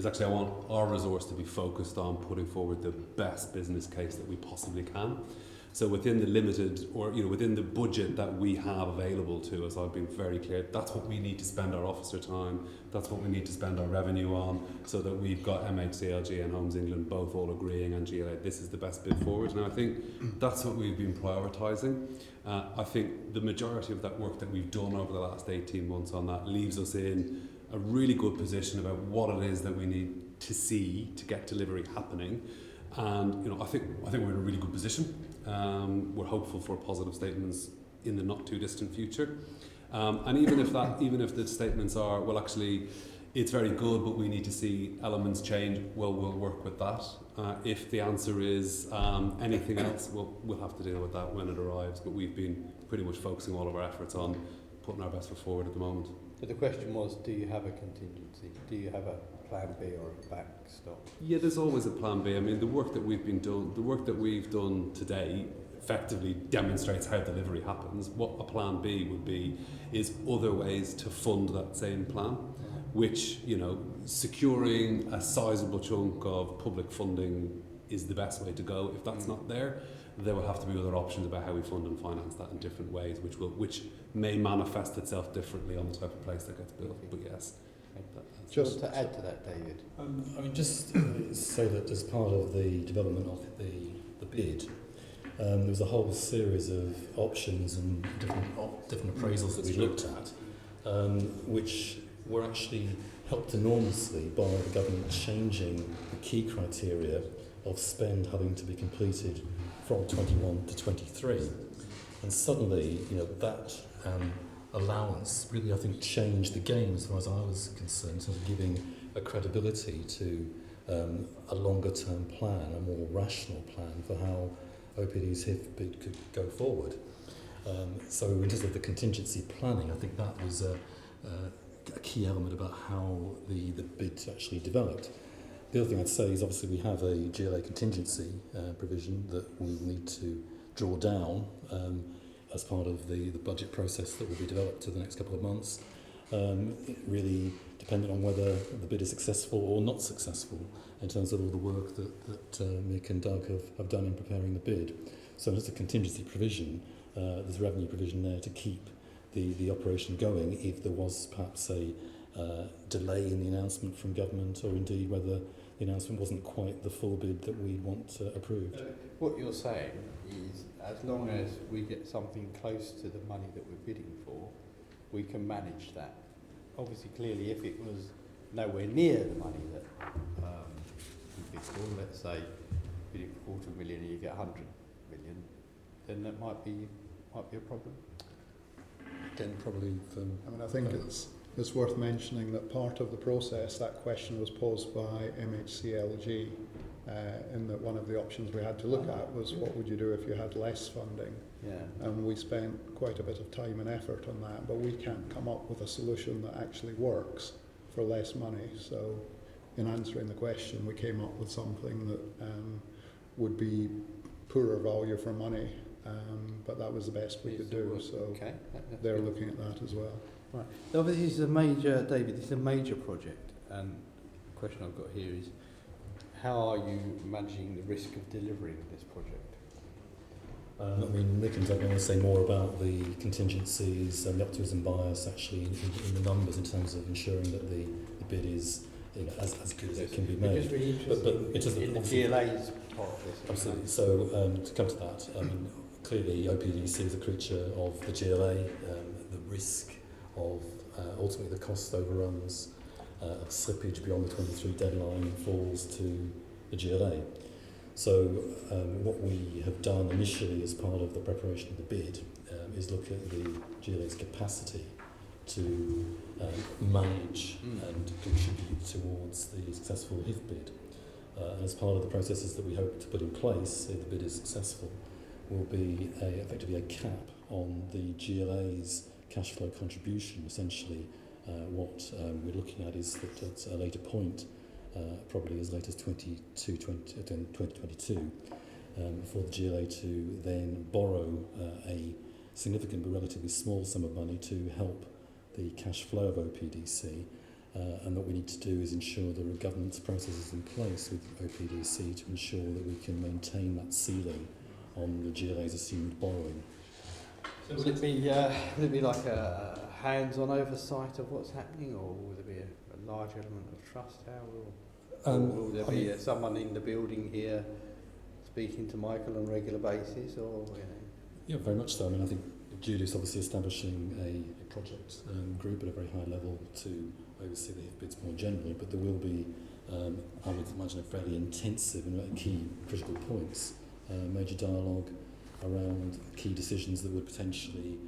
actually I want our resource to be focused on putting forward the best business case that we possibly can. So within the limited, or within the budget that we have available to us, I've been very clear, that's what we need to spend our officer time, that's what we need to spend our revenue on, so that we've got MHCLG and Homes England both all agreeing, and GLA, this is the best bid forward. And I think that's what we've been prioritising. I think the majority of that work that we've done over the last 18 months on that leaves us in a really good position about what it is that we need to see to get delivery happening. And I think we're in a really good position. We're hopeful for positive statements in the not too distant future. And even if the statements are, well, actually, it's very good, but we need to see elements change, well, we'll work with that. If the answer is anything else, we'll have to deal with that when it arrives. But we've been pretty much focusing all of our efforts on putting our best foot forward at the moment. But the question was, do you have a contingency? Do you have a plan B or a backstop? Yeah, there's always a plan B. I mean, the work that we've done today effectively demonstrates how delivery happens. What a plan B would be is other ways to fund that same plan, which, you know, securing a sizable chunk of public funding is the best way to go. If that's not there, there will have to be other options about how we fund and finance that in different ways, which may manifest itself differently on the type of place that gets built. But yes. Just to add to that, David. I mean, just say that as part of the development of the bid, there was a whole series of options and different appraisals that we looked at, which were actually helped enormously by the government changing the key criteria of spend having to be completed from 21 to 23. And suddenly, you know, that allowance really, I think, changed the game as far as I was concerned, sort of giving a credibility to a longer term plan, a more rational plan for how OPD's HIF bid could go forward. So in terms of the contingency planning, I think that was a key element about how the bid actually developed. The other thing I'd say is obviously we have a GLA contingency provision that we'll need to draw down as part of the budget process that will be developed in the next couple of months. Really dependent on whether the bid is successful or not successful in terms of all the work that Mick and Doug have done in preparing the bid. So there's a contingency provision, there's a revenue provision there to keep the operation going if there was perhaps a delay in the announcement from government, or indeed whether the announcement wasn't quite the full bid that we want approved. What you're saying is, as long as we get something close to the money that we're bidding for, we can manage that. Obviously, clearly, if it was nowhere near the money that we bid for, let's say bidding for 250,000 and you get 100 million, then that might be a problem. Again, probably from... I mean, I think it's worth mentioning that part of the process, that question was posed by MHCLG, in that one of the options we had to look at was what would you do if you had less funding. Yeah. And we spent quite a bit of time and effort on that, but we can't come up with a solution that actually works for less money. So in answering the question, we came up with something that would be poorer value for money, but that was the best we could do. So okay. they're looking at that as well. Right. Now, this is a major, David, this is a major project, and the question I've got here is, how are you managing the risk of delivering this project? I mean, Mick and Doug, I want to say more about the contingencies and the optimism bias actually in the numbers in terms of ensuring that the bid is, you know, as good as it can be made. Just really interested in the GLA's part of this. Absolutely. So to come to that, I mean, clearly OPDC is a creature of the GLA. The risk of ultimately the cost overruns, slippage beyond the 23 deadline falls to the GLA. So what we have done initially as part of the preparation of the bid is look at the GLA's capacity to manage and contribute towards the successful HIF bid. And as part of the processes that we hope to put in place if the bid is successful, will be effectively a cap on the GLA's cash flow contribution. Essentially, what we're looking at is that at a later point, probably as late as 2022, for the GLA to then borrow a significant but relatively small sum of money to help the cash flow of OPDC. And what we need to do is ensure there are governance processes in place with OPDC to ensure that we can maintain that ceiling on the GLA's assumed borrowing. So will it be like a hands-on oversight of what's happening, or will there be a large element of trust? Will there be someone in the building here speaking to Michael on a regular basis, or you know? Yeah, very much so. I mean, I think Judith's obviously establishing a project group at a very high level to oversee the HIF bids more generally, but there will be, I would imagine, a fairly intensive and at key critical points, major dialogue around key decisions that would potentially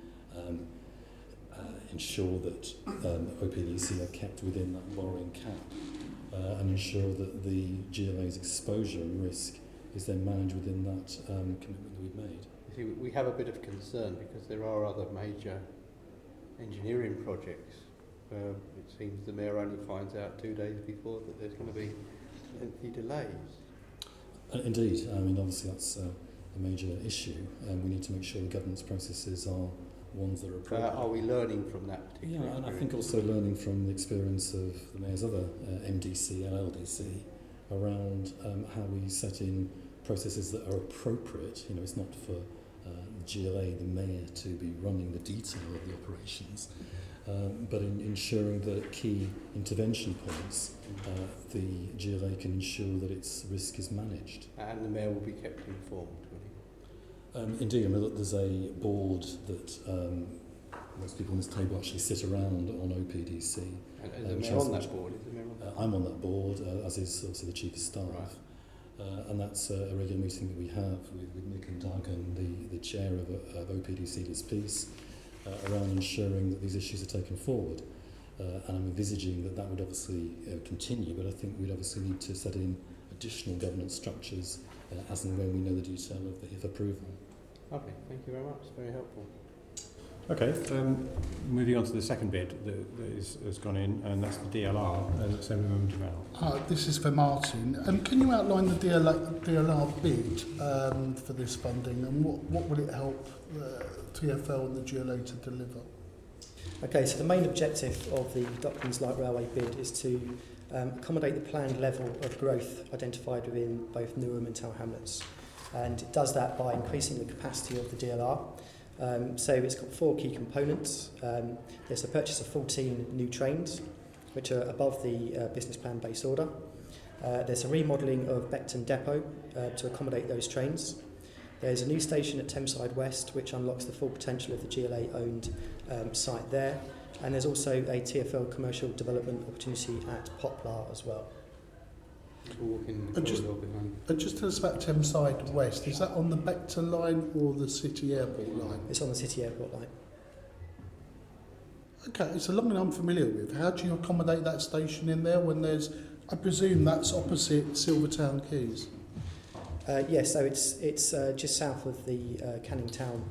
ensure that OPDC are kept within that borrowing cap and ensure that the GLA's exposure and risk is then managed within that commitment that we've made. You see, we have a bit of concern because there are other major engineering projects where it seems the Mayor only finds out 2 days before that there's going to be lengthy delays. Indeed, I mean, obviously that's major issue, and we need to make sure the governance processes are ones that are appropriate. Are we learning from that particular Yeah, and I experience? think also learning from the experience of the Mayor's other MDC, LLDC, around how we set in processes that are appropriate. You know, it's not for GLA, the Mayor, to be running the detail of the operations, but in ensuring that at key intervention points, the GLA can ensure that its risk is managed. And the Mayor will be kept informed, will he? Indeed, I mean, there's a board that most people on this table actually sit around on OPDC. And is the Mayor on that board? Is the Mayor on that board? I'm on that board, as is also the Chief of Staff. Right. And that's a regular meeting that we have with Nick and Doug and the chair of OPDC this piece around ensuring that these issues are taken forward. And I'm envisaging that would obviously continue, but I think we'd obviously need to set in additional governance structures as and when we know the detail of the HIF approval. Okay, thank you very much. It's very helpful. Okay, moving on to the second bid that has gone in, and that's the DLR, that Assemblyman Duval. This is for Martin. Can you outline the DLR bid for this funding, and what will it help TfL and the GLA to deliver? Okay, so the main objective of the Docklands Light Railway bid is to accommodate the planned level of growth identified within both Newham and Tower Hamlets. And it does that by increasing the capacity of the DLR. So it's got 4 key components. There's the purchase of 14 new trains, which are above the business plan base order. There's a remodelling of Beckton Depot to accommodate those trains. There's a new station at Thameside West, which unlocks the full potential of the GLA-owned site there. And there's also a TfL commercial development opportunity at Poplar as well. We'll walk in the corridor behind. And just tell us about Thameside West. Is that on the Beckton line or the City Airport line? It's on the City Airport line. Okay, it's a line I'm familiar with. How do you accommodate that station in there when there's, I presume that's opposite Silvertown Quays? Yes, so it's just south of the Canning Town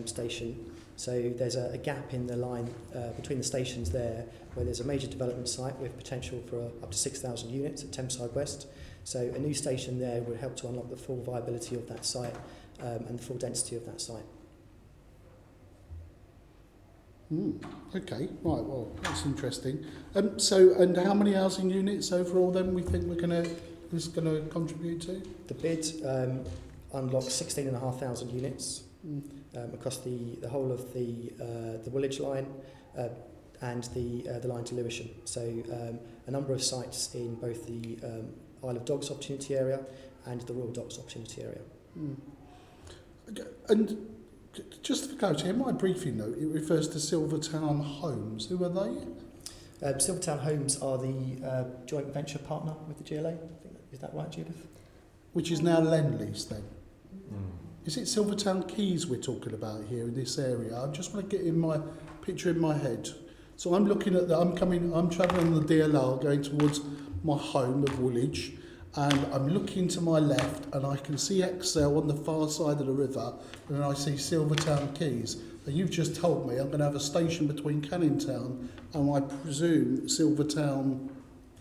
station. So there's a gap in the line between the stations there, where there's a major development site with potential for up to 6,000 units at Thameside West. So a new station there would help to unlock the full viability of that site and the full density of that site. Okay, right, well, that's interesting. And how many housing units overall then we think this is going to contribute to? The bid unlocks 16,500 units across the whole of the Woolwich line and the line to Lewisham. So a number of sites in both the Isle of Dogs opportunity area and the Royal Docks opportunity area. Okay. And just for clarity, in my briefing note, it refers to Silvertown Homes. Who are they? Silvertown Homes are the joint venture partner with the GLA. I think is that right, Judith? Which is now Lend-Lease then? Is it Silvertown Quays we're talking about here in this area? I just want to get in my picture in my head. So I'm looking at I'm travelling on the DLR going towards my home of Woolwich, and I'm looking to my left and I can see Excel on the far side of the river, and then I see Silvertown Quays. And you've just told me I'm going to have a station between Canning Town and I presume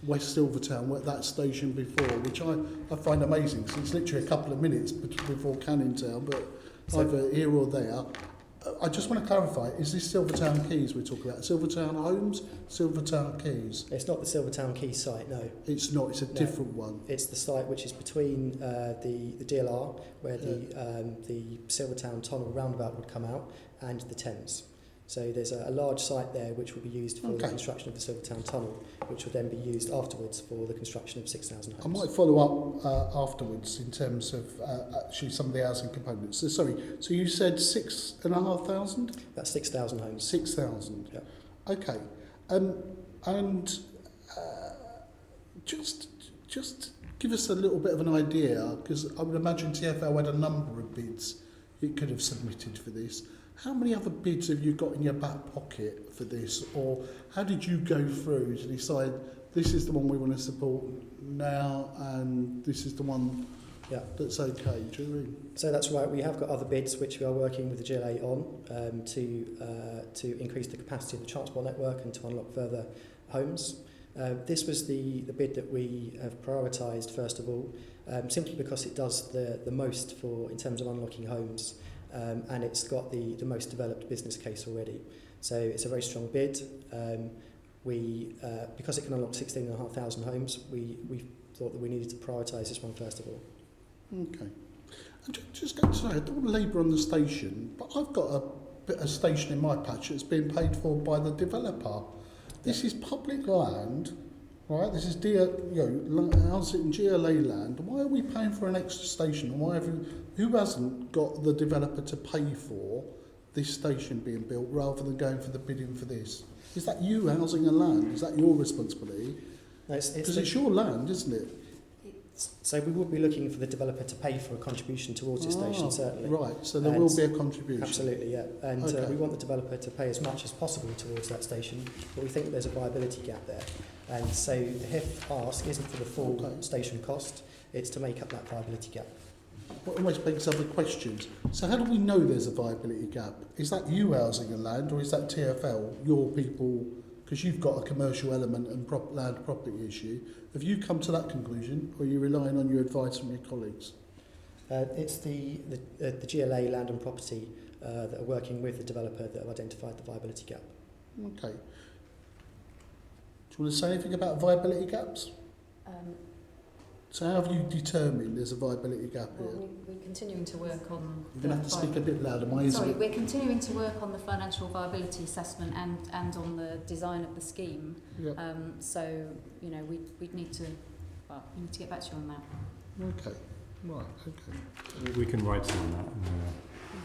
West Silvertown, that station before, which I find amazing, because it's literally a couple of minutes before Canning Town, but either here or there. I just want to clarify, is this Silvertown Quays we're talking about? Silvertown Homes, Silvertown Quays? It's not the Silvertown Quays site, no. It's not, it's a different one. It's the site which is between the DLR, where the Silvertown Tunnel roundabout would come out, and the Thames. So there's a large site there which will be used for the construction of the Silvertown Tunnel, which will then be used afterwards for the construction of 6,000 homes. I might follow up afterwards in terms of actually some of the housing components. So, sorry, so you said 6,500? That's 6,000 homes. 6,000. Yeah. Okay. And just give us a little bit of an idea, because I would imagine TfL had a number of bids it could have submitted for this. How many other bids have you got in your back pocket for this, or how did you go through to decide this is the one we want to support now and this is the one that's okay? Do you mean? So that's right. We have got other bids which we are working with the GLA on to increase the capacity of the transport network and to unlock further homes. This was the bid that we have prioritised first of all, simply because it does the most in terms of unlocking homes, and it's got the most developed business case already. So it's a very strong bid. Because it can unlock 16,500 homes, we thought that we needed to prioritise this one first of all. Okay. And just going to say, I don't want to labour on the station, but I've got a station in my patch that's been paid for by the developer. This is public land, right? This is housing in GLA land. Why are we paying for an extra station? Who hasn't got the developer to pay for this station being built rather than going for the bidding for this? Is that you housing and land? Is that your responsibility? Because it's your land, isn't it? So we would be looking for the developer to pay for a contribution towards the station, certainly. Right, so there will be a contribution. Absolutely, yeah. And Okay. we want the developer to pay as much as possible towards that station, but we think there's a viability gap there. And so the HIF ask isn't for the full station cost, it's to make up that viability gap. What almost begs other questions. So how do we know there's a viability gap? Is that you housing and land, or is that TfL, your people, because you've got a commercial element and land property issue? Have you come to that conclusion, or are you relying on your advice from your colleagues? It's the GLA land and property that are working with the developer that have identified the viability gap. Okay. Do you want to say anything about viability gaps? So how have you determined there's a viability gap here? We're continuing to work on... You're going to have to speak a bit louder. We're continuing to work on the financial viability assessment and on the design of the scheme. Yep. So, we'd need to get back to you on that. Okay. Right, okay. We can write some on that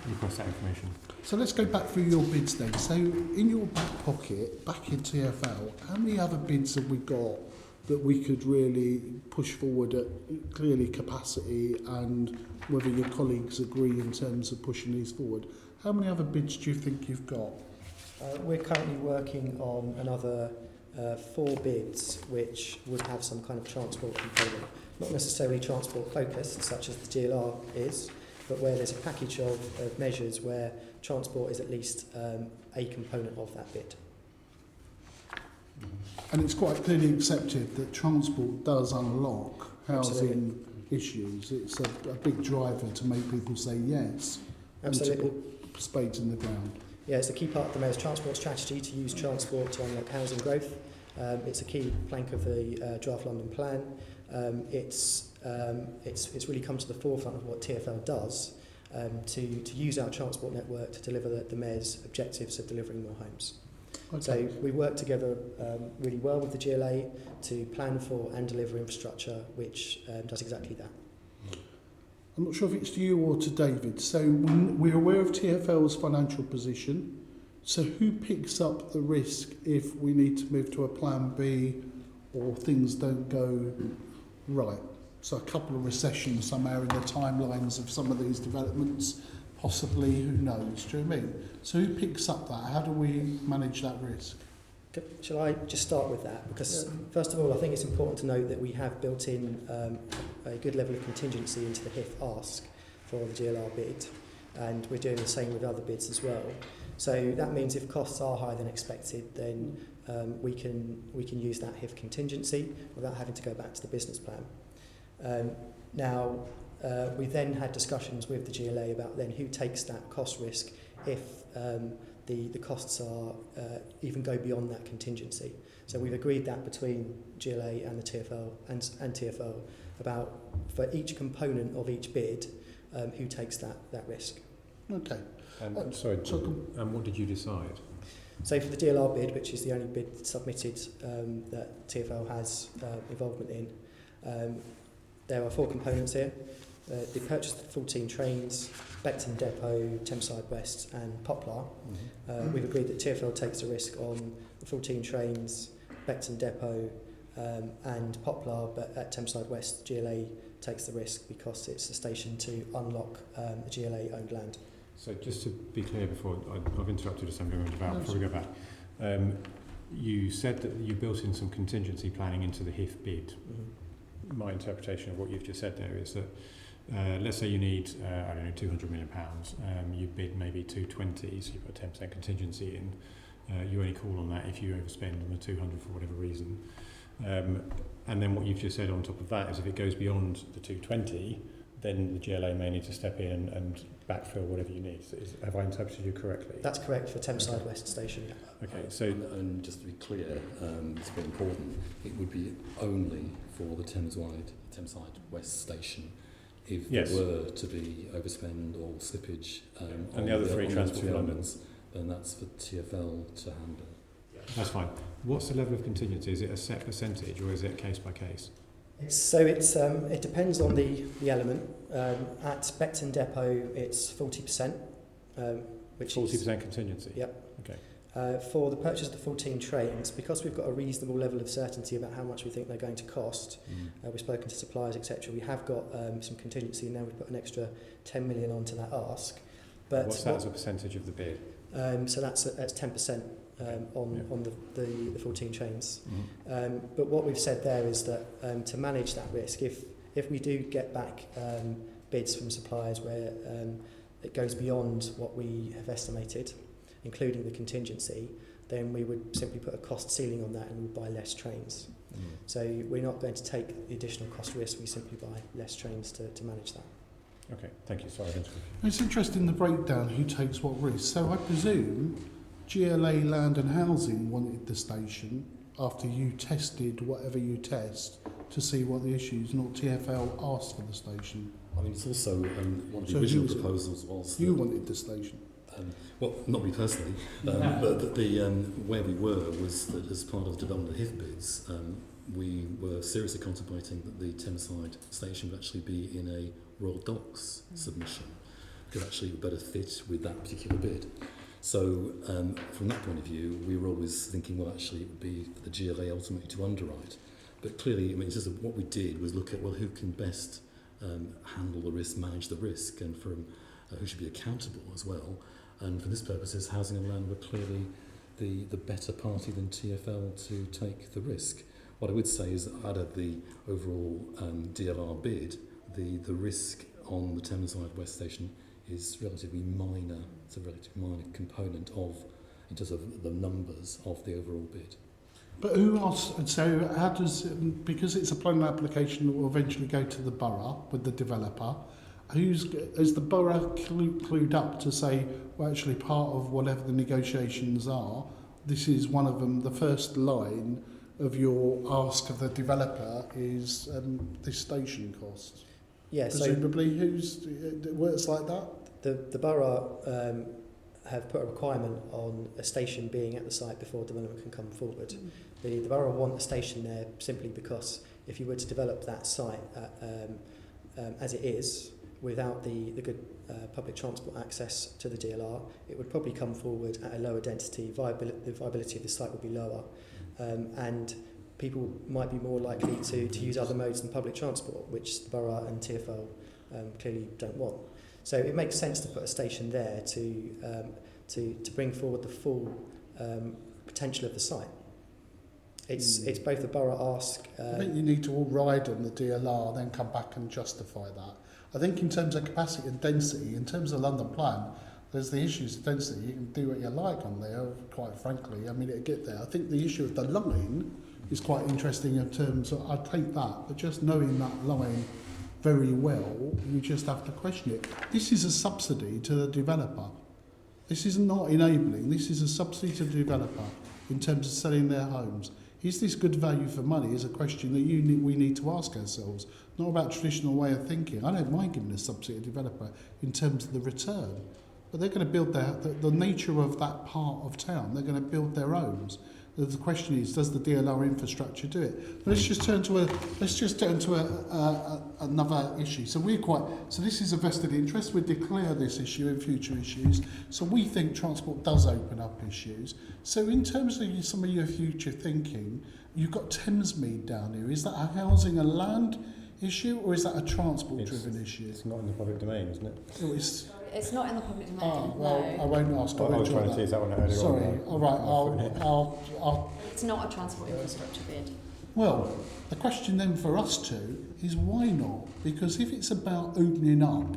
and request that information. So let's go back through your bids then. So in your back pocket, back in TfL, how many other bids have we got that we could really push forward at clearly capacity, and whether your colleagues agree in terms of pushing these forward? How many other bids do you think you've got? We're currently working on another 4 bids which would have some kind of transport component. Not necessarily transport focused, such as the GLR is, but where there's a package of measures where transport is at least a component of that bid. And it's quite clearly accepted that transport does unlock housing issues. It's a big driver to make people say yes. Absolutely. And to put spades in the ground. Yeah, it's a key part of the Mayor's transport strategy to use transport to unlock housing growth. It's a key plank of the Draft London Plan. It's really come to the forefront of what TfL does to use our transport network to deliver the Mayor's objectives of delivering more homes. Okay. So we work together really well with the GLA to plan for and deliver infrastructure which does exactly that. I'm not sure if it's to you or to David. So we're aware of TfL's financial position. So who picks up the risk if we need to move to a plan B or things don't go right? So a couple of recessions somewhere in the timelines of some of these developments, possibly, who knows, do you know what I mean? So who picks up that? How do we manage that risk? Shall I just start with that? Because first of all, I think it's important to note that we have built in a good level of contingency into the HIF ask for the GLR bid, and we're doing the same with other bids as well. So that means if costs are higher than expected, then we can use that HIF contingency without having to go back to the business plan. We then had discussions with the GLA about then who takes that cost risk if the costs are even go beyond that contingency. So we've agreed that between GLA and the TfL and TfL about for each component of each bid who takes that risk. Okay. And what did you decide? So for the DLR bid, which is the only bid submitted that TfL has involvement in, there are 4 components here. The purchase of 14 trains, Beckton Depot, Thameside West and Poplar. We've agreed that TfL takes the risk on the 14 trains, Beckton Depot and Poplar, but at Thameside West, GLA takes the risk because it's a station to unlock the GLA-owned land. So just to be clear before, I've interrupted assembly members about before we go back. You said that you built in some contingency planning into the HIF bid. Mm-hmm. My interpretation of what you've just said there is that let's say you need, £200 million, you bid maybe 220, so you've got 10% contingency in. You only call on that if you overspend on the 200 for whatever reason. And then what you've just said on top of that is if it goes beyond the 220, then the GLA may need to step in and backfill whatever you need. So have I interpreted you correctly? That's correct for Thameside West Station. Okay, so and just to be clear, it's very important, it would be only for the Thameside West Station if yes. there were to be overspend or slippage and the other three on transport elements, then that's for TfL to handle. that's fine. What's the level of contingency? Is it a set percentage or is it case by case? It depends on the element. At Beckton Depot, it's 40%, which 40% contingency? Yep. Okay. For the purchase of the 14 trains, because we've got a reasonable level of certainty about how much we think they're going to cost, we've spoken to suppliers, etc. We have got some contingency, and now we've put an extra 10 million onto that ask. But what's that as a percentage of the bid? So that's 10%. On the 14 trains. But what we've said there is that to manage that risk, if we do get back bids from suppliers where it goes beyond what we have estimated, including the contingency, then we would simply put a cost ceiling on that and we'll buy less trains. So we're not going to take the additional cost risk, we simply buy less trains to manage that. Okay, thank you. Sorry. It's interesting the breakdown, who takes what risk. So I presume GLA Land and Housing wanted the station after you tested whatever you test to see what the issues, not TfL asked for the station. I mean, it's also one of the So original proposals was you that, wanted the station. well, not me personally, but the where we were was that as part of the development of HIF bids, we were seriously contemplating that the Thameside station would actually be in a Royal Docks submission, because actually it would better fit with that particular bid. So from that point of view, we were always thinking, well, actually it would be for the GLA ultimately to underwrite. But clearly, I mean, it's just what we did was look at, well, who can best handle the risk, manage the risk, and from who should be accountable as well. And for this purposes, Housing and Land were clearly the better party than TfL to take the risk. What I would say is that out of the overall DLR bid, the risk on the Thameside West Station is relatively minor. It's a relatively minor component of, in terms of the numbers of the overall bid. But who else? And so how does, because it's a planning application that will eventually go to the borough with the developer, is the borough clued up to say, well, actually part of whatever the negotiations are, this is one of them, the first line of your ask of the developer is this station cost? Yeah, presumably, it works like that? The borough have put a requirement on a station being at the site before development can come forward. The borough want a station there simply because if you were to develop that site as it is, without the good public transport access to the DLR, it would probably come forward at a lower density. The viability of the site would be lower, and people might be more likely to use other modes than public transport, which the borough and TfL clearly don't want. So it makes sense to put a station there to bring forward the full potential of the site. It's both the borough ask. I think you need to all ride on the DLR, then come back and justify that. I think in terms of capacity and density, in terms of London plan, there's the issues of density. You can do what you like on there, quite frankly. I mean, it'll get there. I think the issue of the line is quite interesting in terms of, I take that, but just knowing that line very well, you just have to question it. This is a subsidy to the developer. This is not enabling. This is a subsidy to the developer in terms of selling their homes. Is this good value for money is a question that we need to ask ourselves, not about traditional way of thinking. I don't mind giving a subsidy to a developer in terms of the return, but they're going to build the nature of that part of town, they're going to build their homes. The question is, does the DLR infrastructure do it? But let's just turn to another issue. So this is a vested interest. We declare this issue in future issues. So we think transport does open up issues. So in terms of some of your future thinking, you've got Thamesmead down here. Is that a housing and land issue, or is that a transport-driven issue? It's not in the public domain, isn't it? It's not in the public domain. Well, no. I won't ask. I was trying to tease that one out earlier. Sorry. All right. I'll. It's not a transport infrastructure bid. Well, the question then for us two is why not? Because if it's about opening up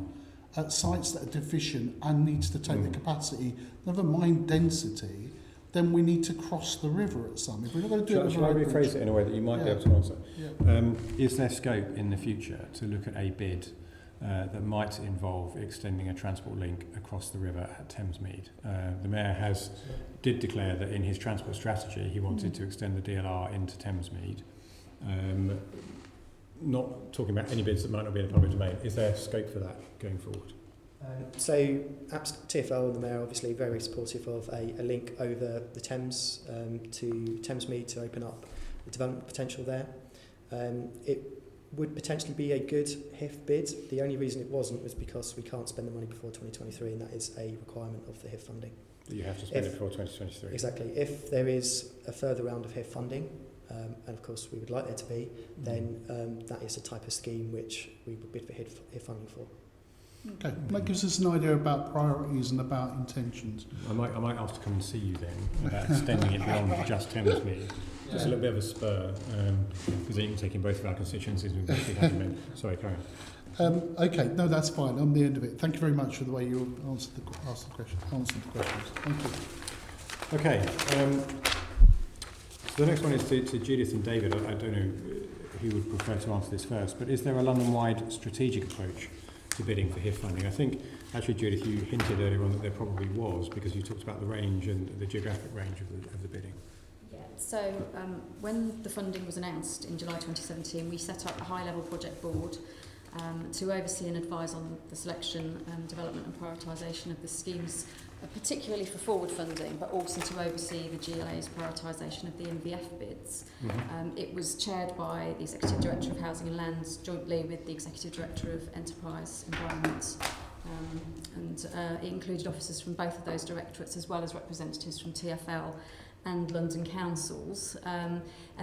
at sites that are deficient and needs to take the capacity, never mind density, then we need to cross the river at some. If we're not going to do it Shall I rephrase it in a way that you might be able to answer? Yeah. Is there scope in the future to look at a bid that might involve extending a transport link across the river at Thamesmead? The Mayor did declare that in his transport strategy he wanted to extend the DLR into Thamesmead. Not talking about any bids that might not be in the public domain. Is there scope for that going forward? So TfL and the Mayor are obviously very supportive of a link over the Thames to Thamesmead to open up the development potential there. It would potentially be a good HIF bid. The only reason it wasn't was because we can't spend the money before 2023, and that is a requirement of the HIF funding. You have to spend it before 2023. Exactly. If there is a further round of HIF funding, and of course we would like there to be, then that is a type of scheme which we would bid for HIF funding for. Okay, that gives us an idea about priorities and about intentions. I might ask to come and see you then about extending it beyond just Thamesmead. Just a little bit of a spur, because then you can take in both of our constituencies with which we have them in. Sorry, Karren. Okay, no, that's fine. I'm the end of it. Thank you very much for the way you answered the questions. Thank you. Okay. So the next one is to Judith and David. I don't know who would prefer to answer this first, but is there a London-wide strategic approach to bidding for HIF funding? I think, actually, Judith, you hinted earlier on that there probably was, because you talked about the range and the geographic range of the bidding. Yeah, so when the funding was announced in July 2017, we set up a high-level project board to oversee and advise on the selection, development and prioritisation of the schemes, particularly for forward funding, but also to oversee the GLA's prioritisation of the MVF bids. It was chaired by the Executive Director of Housing and Lands jointly with the Executive Director of Enterprise Environment, and it included officers from both of those directorates as well as representatives from TfL and London councils, and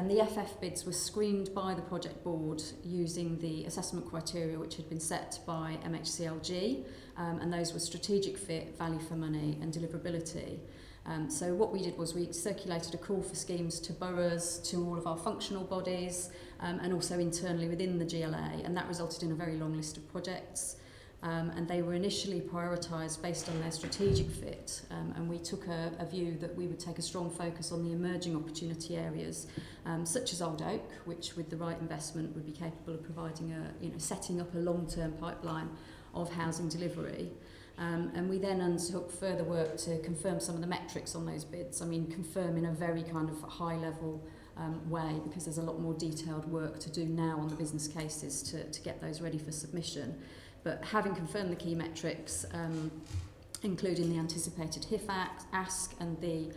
the FF bids were screened by the project board using the assessment criteria which had been set by MHCLG, and those were strategic fit, value for money and deliverability. So what we did was we circulated a call for schemes to boroughs, to all of our functional bodies, and also internally within the GLA, and that resulted in a very long list of projects. And they were initially prioritised based on their strategic fit, and we took a view that we would take a strong focus on the emerging opportunity areas, such as Old Oak, which with the right investment would be capable of providing setting up a long-term pipeline of housing delivery. And we then undertook further work to confirm some of the metrics on those bids. I mean, confirm in a very kind of high-level way, because there's a lot more detailed work to do now on the business cases to get those ready for submission. But having confirmed the key metrics, including the anticipated HIF ask and the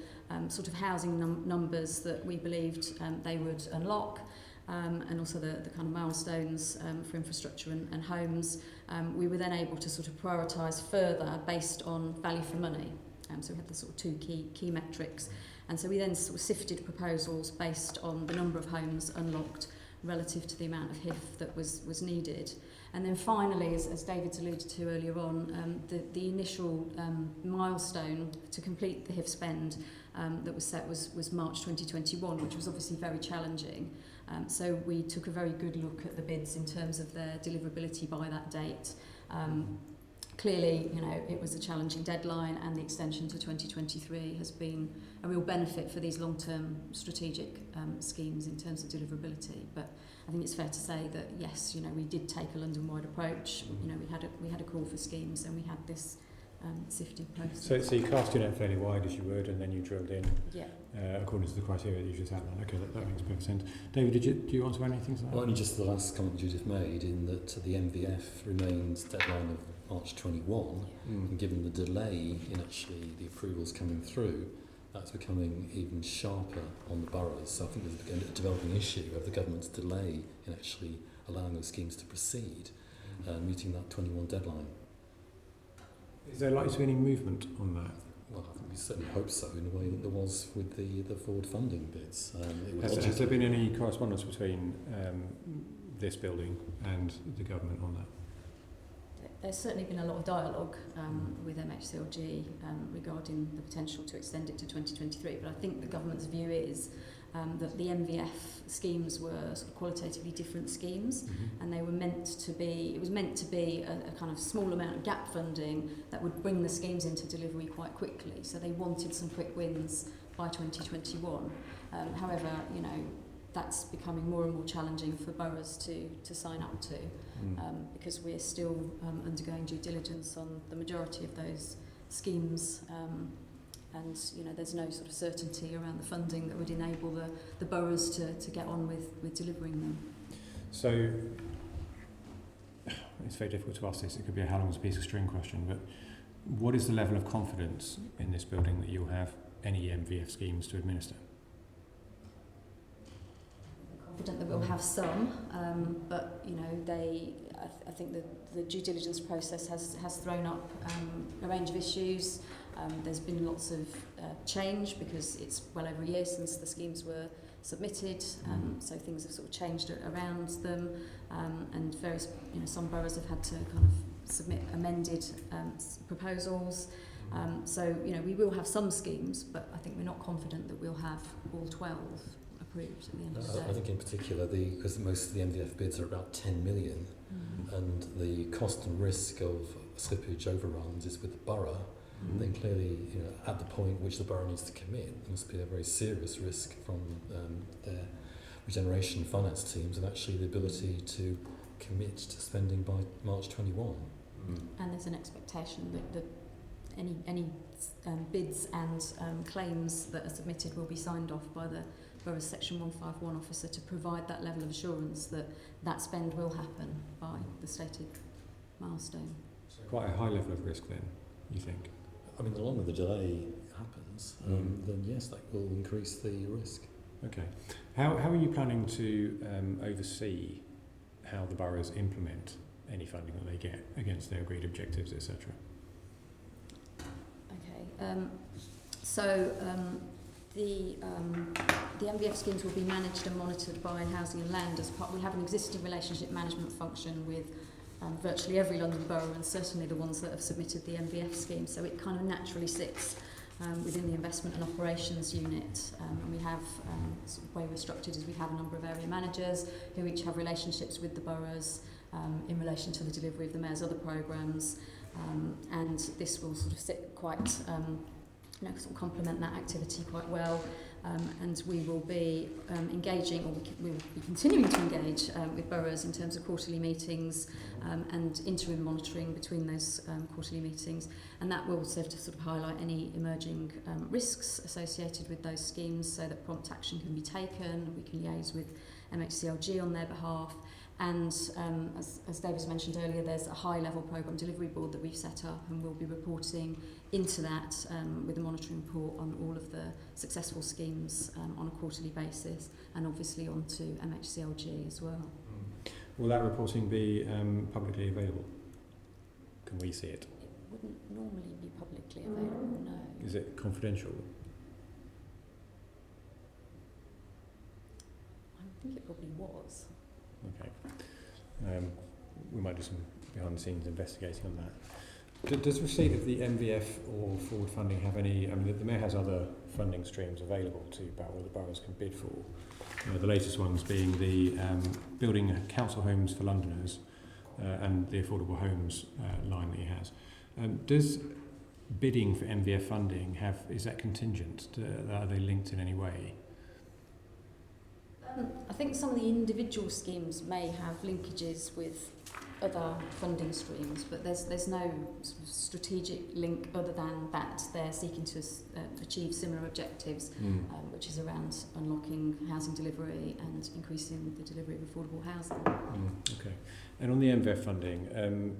sort of housing numbers that we believed they would unlock, and also the kind of milestones for infrastructure and homes, we were then able to sort of prioritise further based on value for money. So we had the sort of two key metrics. And so we then sort of sifted proposals based on the number of homes unlocked relative to the amount of HIF that was needed. And then finally, as David's alluded to earlier on, the initial milestone to complete the HIF spend that was set was March 2021, which was obviously very challenging. So we took a very good look at the bids in terms of their deliverability by that date. Clearly, it was a challenging deadline, and the extension to 2023 has been a real benefit for these long-term strategic schemes in terms of deliverability. But I think it's fair to say that yes, we did take a London-wide approach. We had a call for schemes, and we had this sifting process. So you cast your net fairly wide as you would, and then you drilled in according to the criteria that you just outlined. Okay, that makes perfect sense. David, do you want to add anything to that? Well, only just the last comment Judith made, in that the MVF remains deadline of March 21, and given the delay in actually the approvals coming through, that's becoming even sharper on the boroughs. So I think there's a developing issue of the government's delay in actually allowing those schemes to proceed, meeting that 21 deadline. Is there likely to be any movement on that? Well, I think we certainly hope so, in a way that there was with the forward funding bids. Has there been any correspondence between this building and the government on that? There's certainly been a lot of dialogue with MHCLG regarding the potential to extend it to 2023, but I think the government's view is that the MVF schemes were sort of qualitatively different schemes, and they were meant to be a kind of small amount of gap funding that would bring the schemes into delivery quite quickly. So they wanted some quick wins by 2021. However, you know, that's becoming more and more challenging for boroughs to sign up to, because we're still undergoing due diligence on the majority of those schemes, and you know, there's no sort of certainty around the funding that would enable the boroughs to get on with delivering them. So it's very difficult to ask this. It could be a how long is a piece of string question, but what is the level of confidence in this building that you'll have any MVF schemes to administer? Confident that we'll have some, but you know, I think the due diligence process has thrown up a range of issues. There's been lots of change because it's well over a year since the schemes were submitted, so things have sort of changed around them, and various, you know, some boroughs have had to kind of submit amended proposals. So you know, we will have some schemes, but I think we're not confident that we'll have all 12 approved at the end of the day. I think in particular, because most of the MVF bids are about 10 million, and the cost and risk of slippage overruns is with the borough, then clearly, you know, at the point which the borough needs to commit, there must be a very serious risk from their regeneration finance teams, and actually the ability to commit to spending by March 21. And there's an expectation that any bids and claims that are submitted will be signed off by the borough's Section 151 officer to provide that level of assurance that that spend will happen by the stated milestone. So quite a high level of risk then, you think? I mean, the longer the delay happens, then yes, that will increase the risk. Okay. How are you planning to oversee how the boroughs implement any funding that they get against their agreed objectives, etc.? Okay. So the MVF schemes will be managed and monitored by Housing and Land as part. We have an existing relationship management function with virtually every London borough, and certainly the ones that have submitted the MVF scheme. So it kind of naturally sits within the investment and operations unit. And we have, sort of way we're structured is we have a number of area managers who each have relationships with the boroughs in relation to the delivery of the Mayor's other programmes. And this will sort of sit quite, you know, sort of complement that activity quite well. And we will be engaging, or we will be continuing to engage with boroughs in terms of quarterly meetings and interim monitoring between those quarterly meetings, and that will serve to sort of highlight any emerging risks associated with those schemes, so that prompt action can be taken. We can liaise with MHCLG on their behalf, and as Davis mentioned earlier, there's a high-level programme delivery board that we've set up, and we'll be reporting into that with a monitoring report on all of the successful schemes on a quarterly basis, and obviously onto MHCLG as well. Will that reporting be publicly available? Can we see it? It wouldn't normally be publicly available, no. Is it confidential? I think it probably was. Okay. We might do some behind-the-scenes investigating on that. Does receipt of the MVF or forward funding have any... I mean, the Mayor has other funding streams available to all the boroughs can bid for. The latest ones being the building council homes for Londoners and the affordable homes line that he has. Does bidding for MVF funding is that contingent? Are they linked in any way? I think some of the individual schemes may have linkages with other funding streams, but there's no sort of strategic link other than that they're seeking to achieve similar objectives, which is around unlocking housing delivery and increasing the delivery of affordable housing. Okay. And on the MVF funding,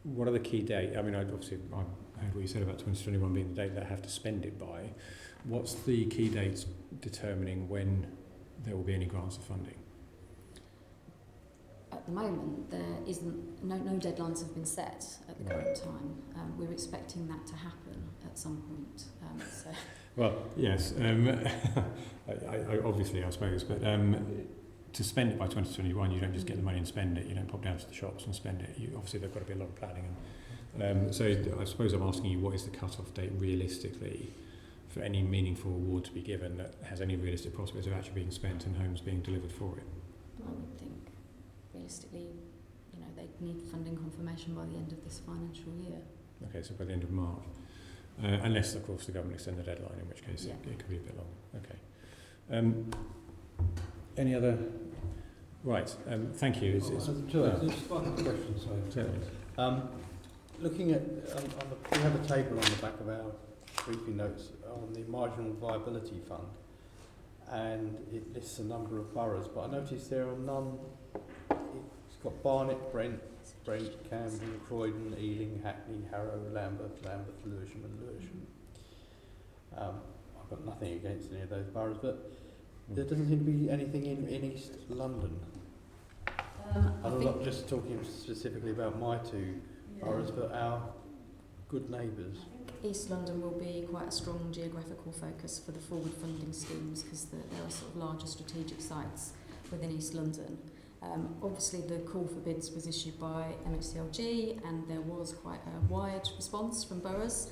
what are the key dates? I mean, obviously I heard what you said about 2021 being the date they have to spend it by. What's the key dates determining when there will be any grants of funding? At the moment, there isn't, no deadlines have been set at the current time. We're expecting that to happen at some point. So. Well, yes, I obviously, I suppose, but to spend it by 2021, you don't just get the money and spend it. You don't pop down to the shops and spend it. Obviously, there's got to be a lot of planning. And so I suppose I'm asking you, what is the cut-off date realistically for any meaningful award to be given that has any realistic prospects of actually being spent and homes being delivered for it? I would think realistically, they need funding confirmation by the end of this financial year. Okay, so by the end of March. unless, of course, the government extend the deadline, in which case Yeah. it could be a bit longer. Okay. Any other? Right. Thank you. Just one question, sorry. Certainly. Looking at, we have a table on the back of our briefing notes on the marginal viability fund, and it lists a number of boroughs, but I noticed there are none. It's got Barnet, Brent, Camden, Croydon, Ealing, Hackney, Harrow, Lambeth, Lewisham and Lewisham. I've got nothing against any of those boroughs, but there doesn't seem to be anything in East London. I'm not just talking specifically about my two boroughs, but our good neighbours. East London will be quite a strong geographical focus for the forward funding schemes because there are sort of larger strategic sites within East London. Obviously the call for bids was issued by MHCLG and there was quite a wide response from boroughs,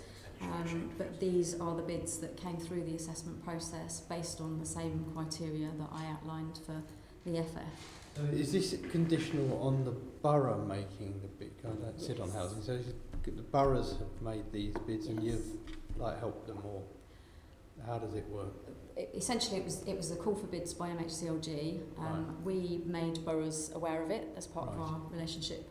but these are the bids that came through the assessment process based on the same criteria that I outlined for the FF. So is this conditional on the borough making the bid? I don't sit on housing, so the boroughs have made these bids and you've helped them, or how does it work? Essentially, it was a call for bids by MHCLG. We made boroughs aware of it as part of our relationship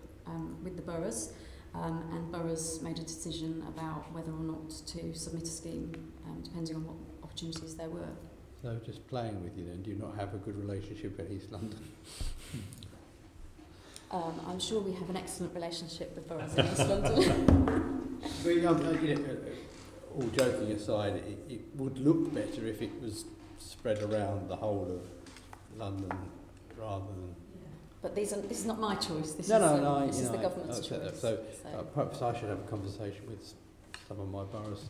with the boroughs, and boroughs made a decision about whether or not to submit a scheme, depending on what opportunities there were. So just playing with you then, do you not have a good relationship in East London? I'm sure we have an excellent relationship with boroughs in East London. All joking aside, it would look better if it was spread around the whole of London rather than... But this is not my choice, this is the government's choice. So perhaps I should have a conversation with some of my boroughs.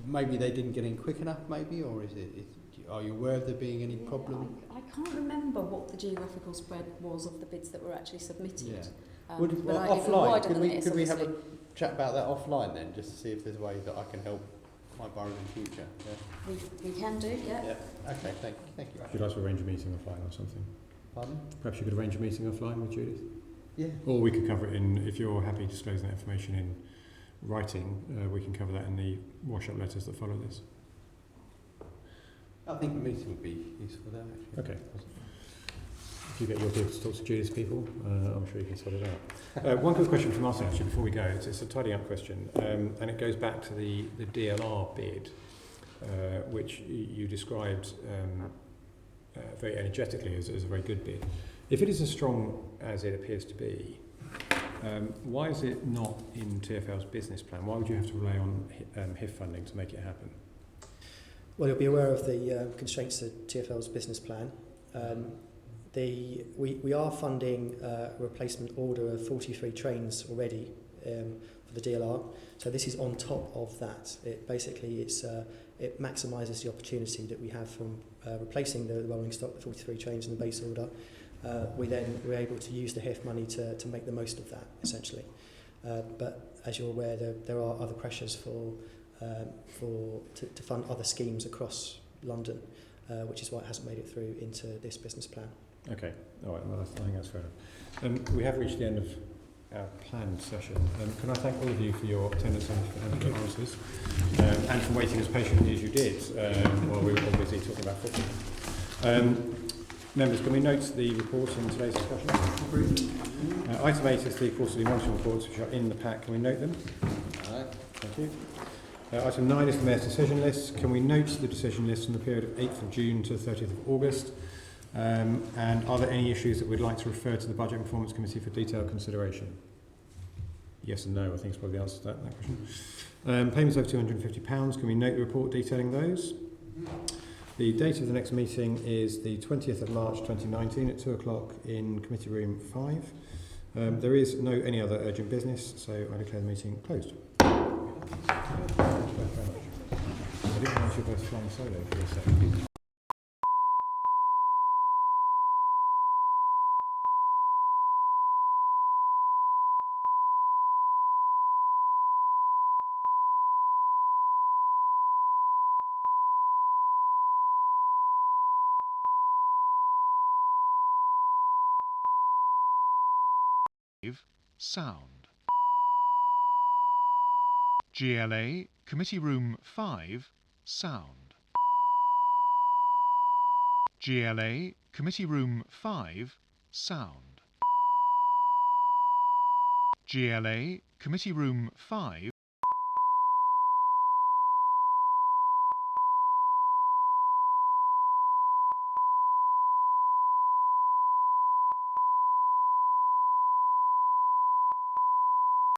Maybe they didn't get in quick enough, maybe, or are you aware of there being any problem? I can't remember what the geographical spread was of the bids that were actually submitted. Yeah. Offline, could we have a chat about that offline then, just to see if there's a way that I can help my borough in the future? Yeah. We can do, yeah. Okay, thank you. Would you like to arrange a meeting offline or something? Pardon? Perhaps you could arrange a meeting offline with Judith? Yeah. Or we could cover it in, if you're happy disclosing that information in writing, we can cover that in the wash-up letters that follow this. I think a meeting would be useful there, actually. Okay. If you get your people to talk to Judith's people, I'm sure you can sort it out. One quick question from Martin, actually, before we go. It's a tidying up question, and it goes back to the DLR bid, which you described very energetically as a very good bid. If it is as strong as it appears to be, why is it not in TfL's business plan? Why would you have to rely on HIF funding to make it happen? Well, you'll be aware of the constraints of TfL's business plan. We are funding a replacement order of 43 trains already for the DLR. So this is on top of that. It maximises the opportunity that we have from replacing the rolling stock, the 43 trains in the base order. We're able to use the HIF money to make the most of that, essentially. But as you're aware, there are other pressures to fund other schemes across London, which is why it hasn't made it through into this business plan. Okay, all right, well, I think that's fair enough. We have reached the end of our planned session. Can I thank all of you for your attendance and for your answers, and for waiting as patiently as you did while we were all busy talking about football. Members, can we note the reports in today's discussion? Item 8 is the quarterly monitoring reports, which are in the pack. Can we note them? Thank you. Item 9 is the Mayor's decision list. Can we note the decision list from the period of 8th of June to 30th of August? And are there any issues that we'd like to refer to the Budget and Performance Committee for detailed consideration? Yes and no, I think is probably the answer to that question. Payments over £250. Can we note the report detailing those? The date of the next meeting is the 20th of March 2019 at 2 o'clock in Committee Room 5. There is no any other urgent business, so I declare the meeting closed. Thank you very much. I didn't realise you were both flying solo for a second. Sound. GLA, Committee Room 5, sound. GLA, Committee Room 5, sound. GLA, Committee Room 5,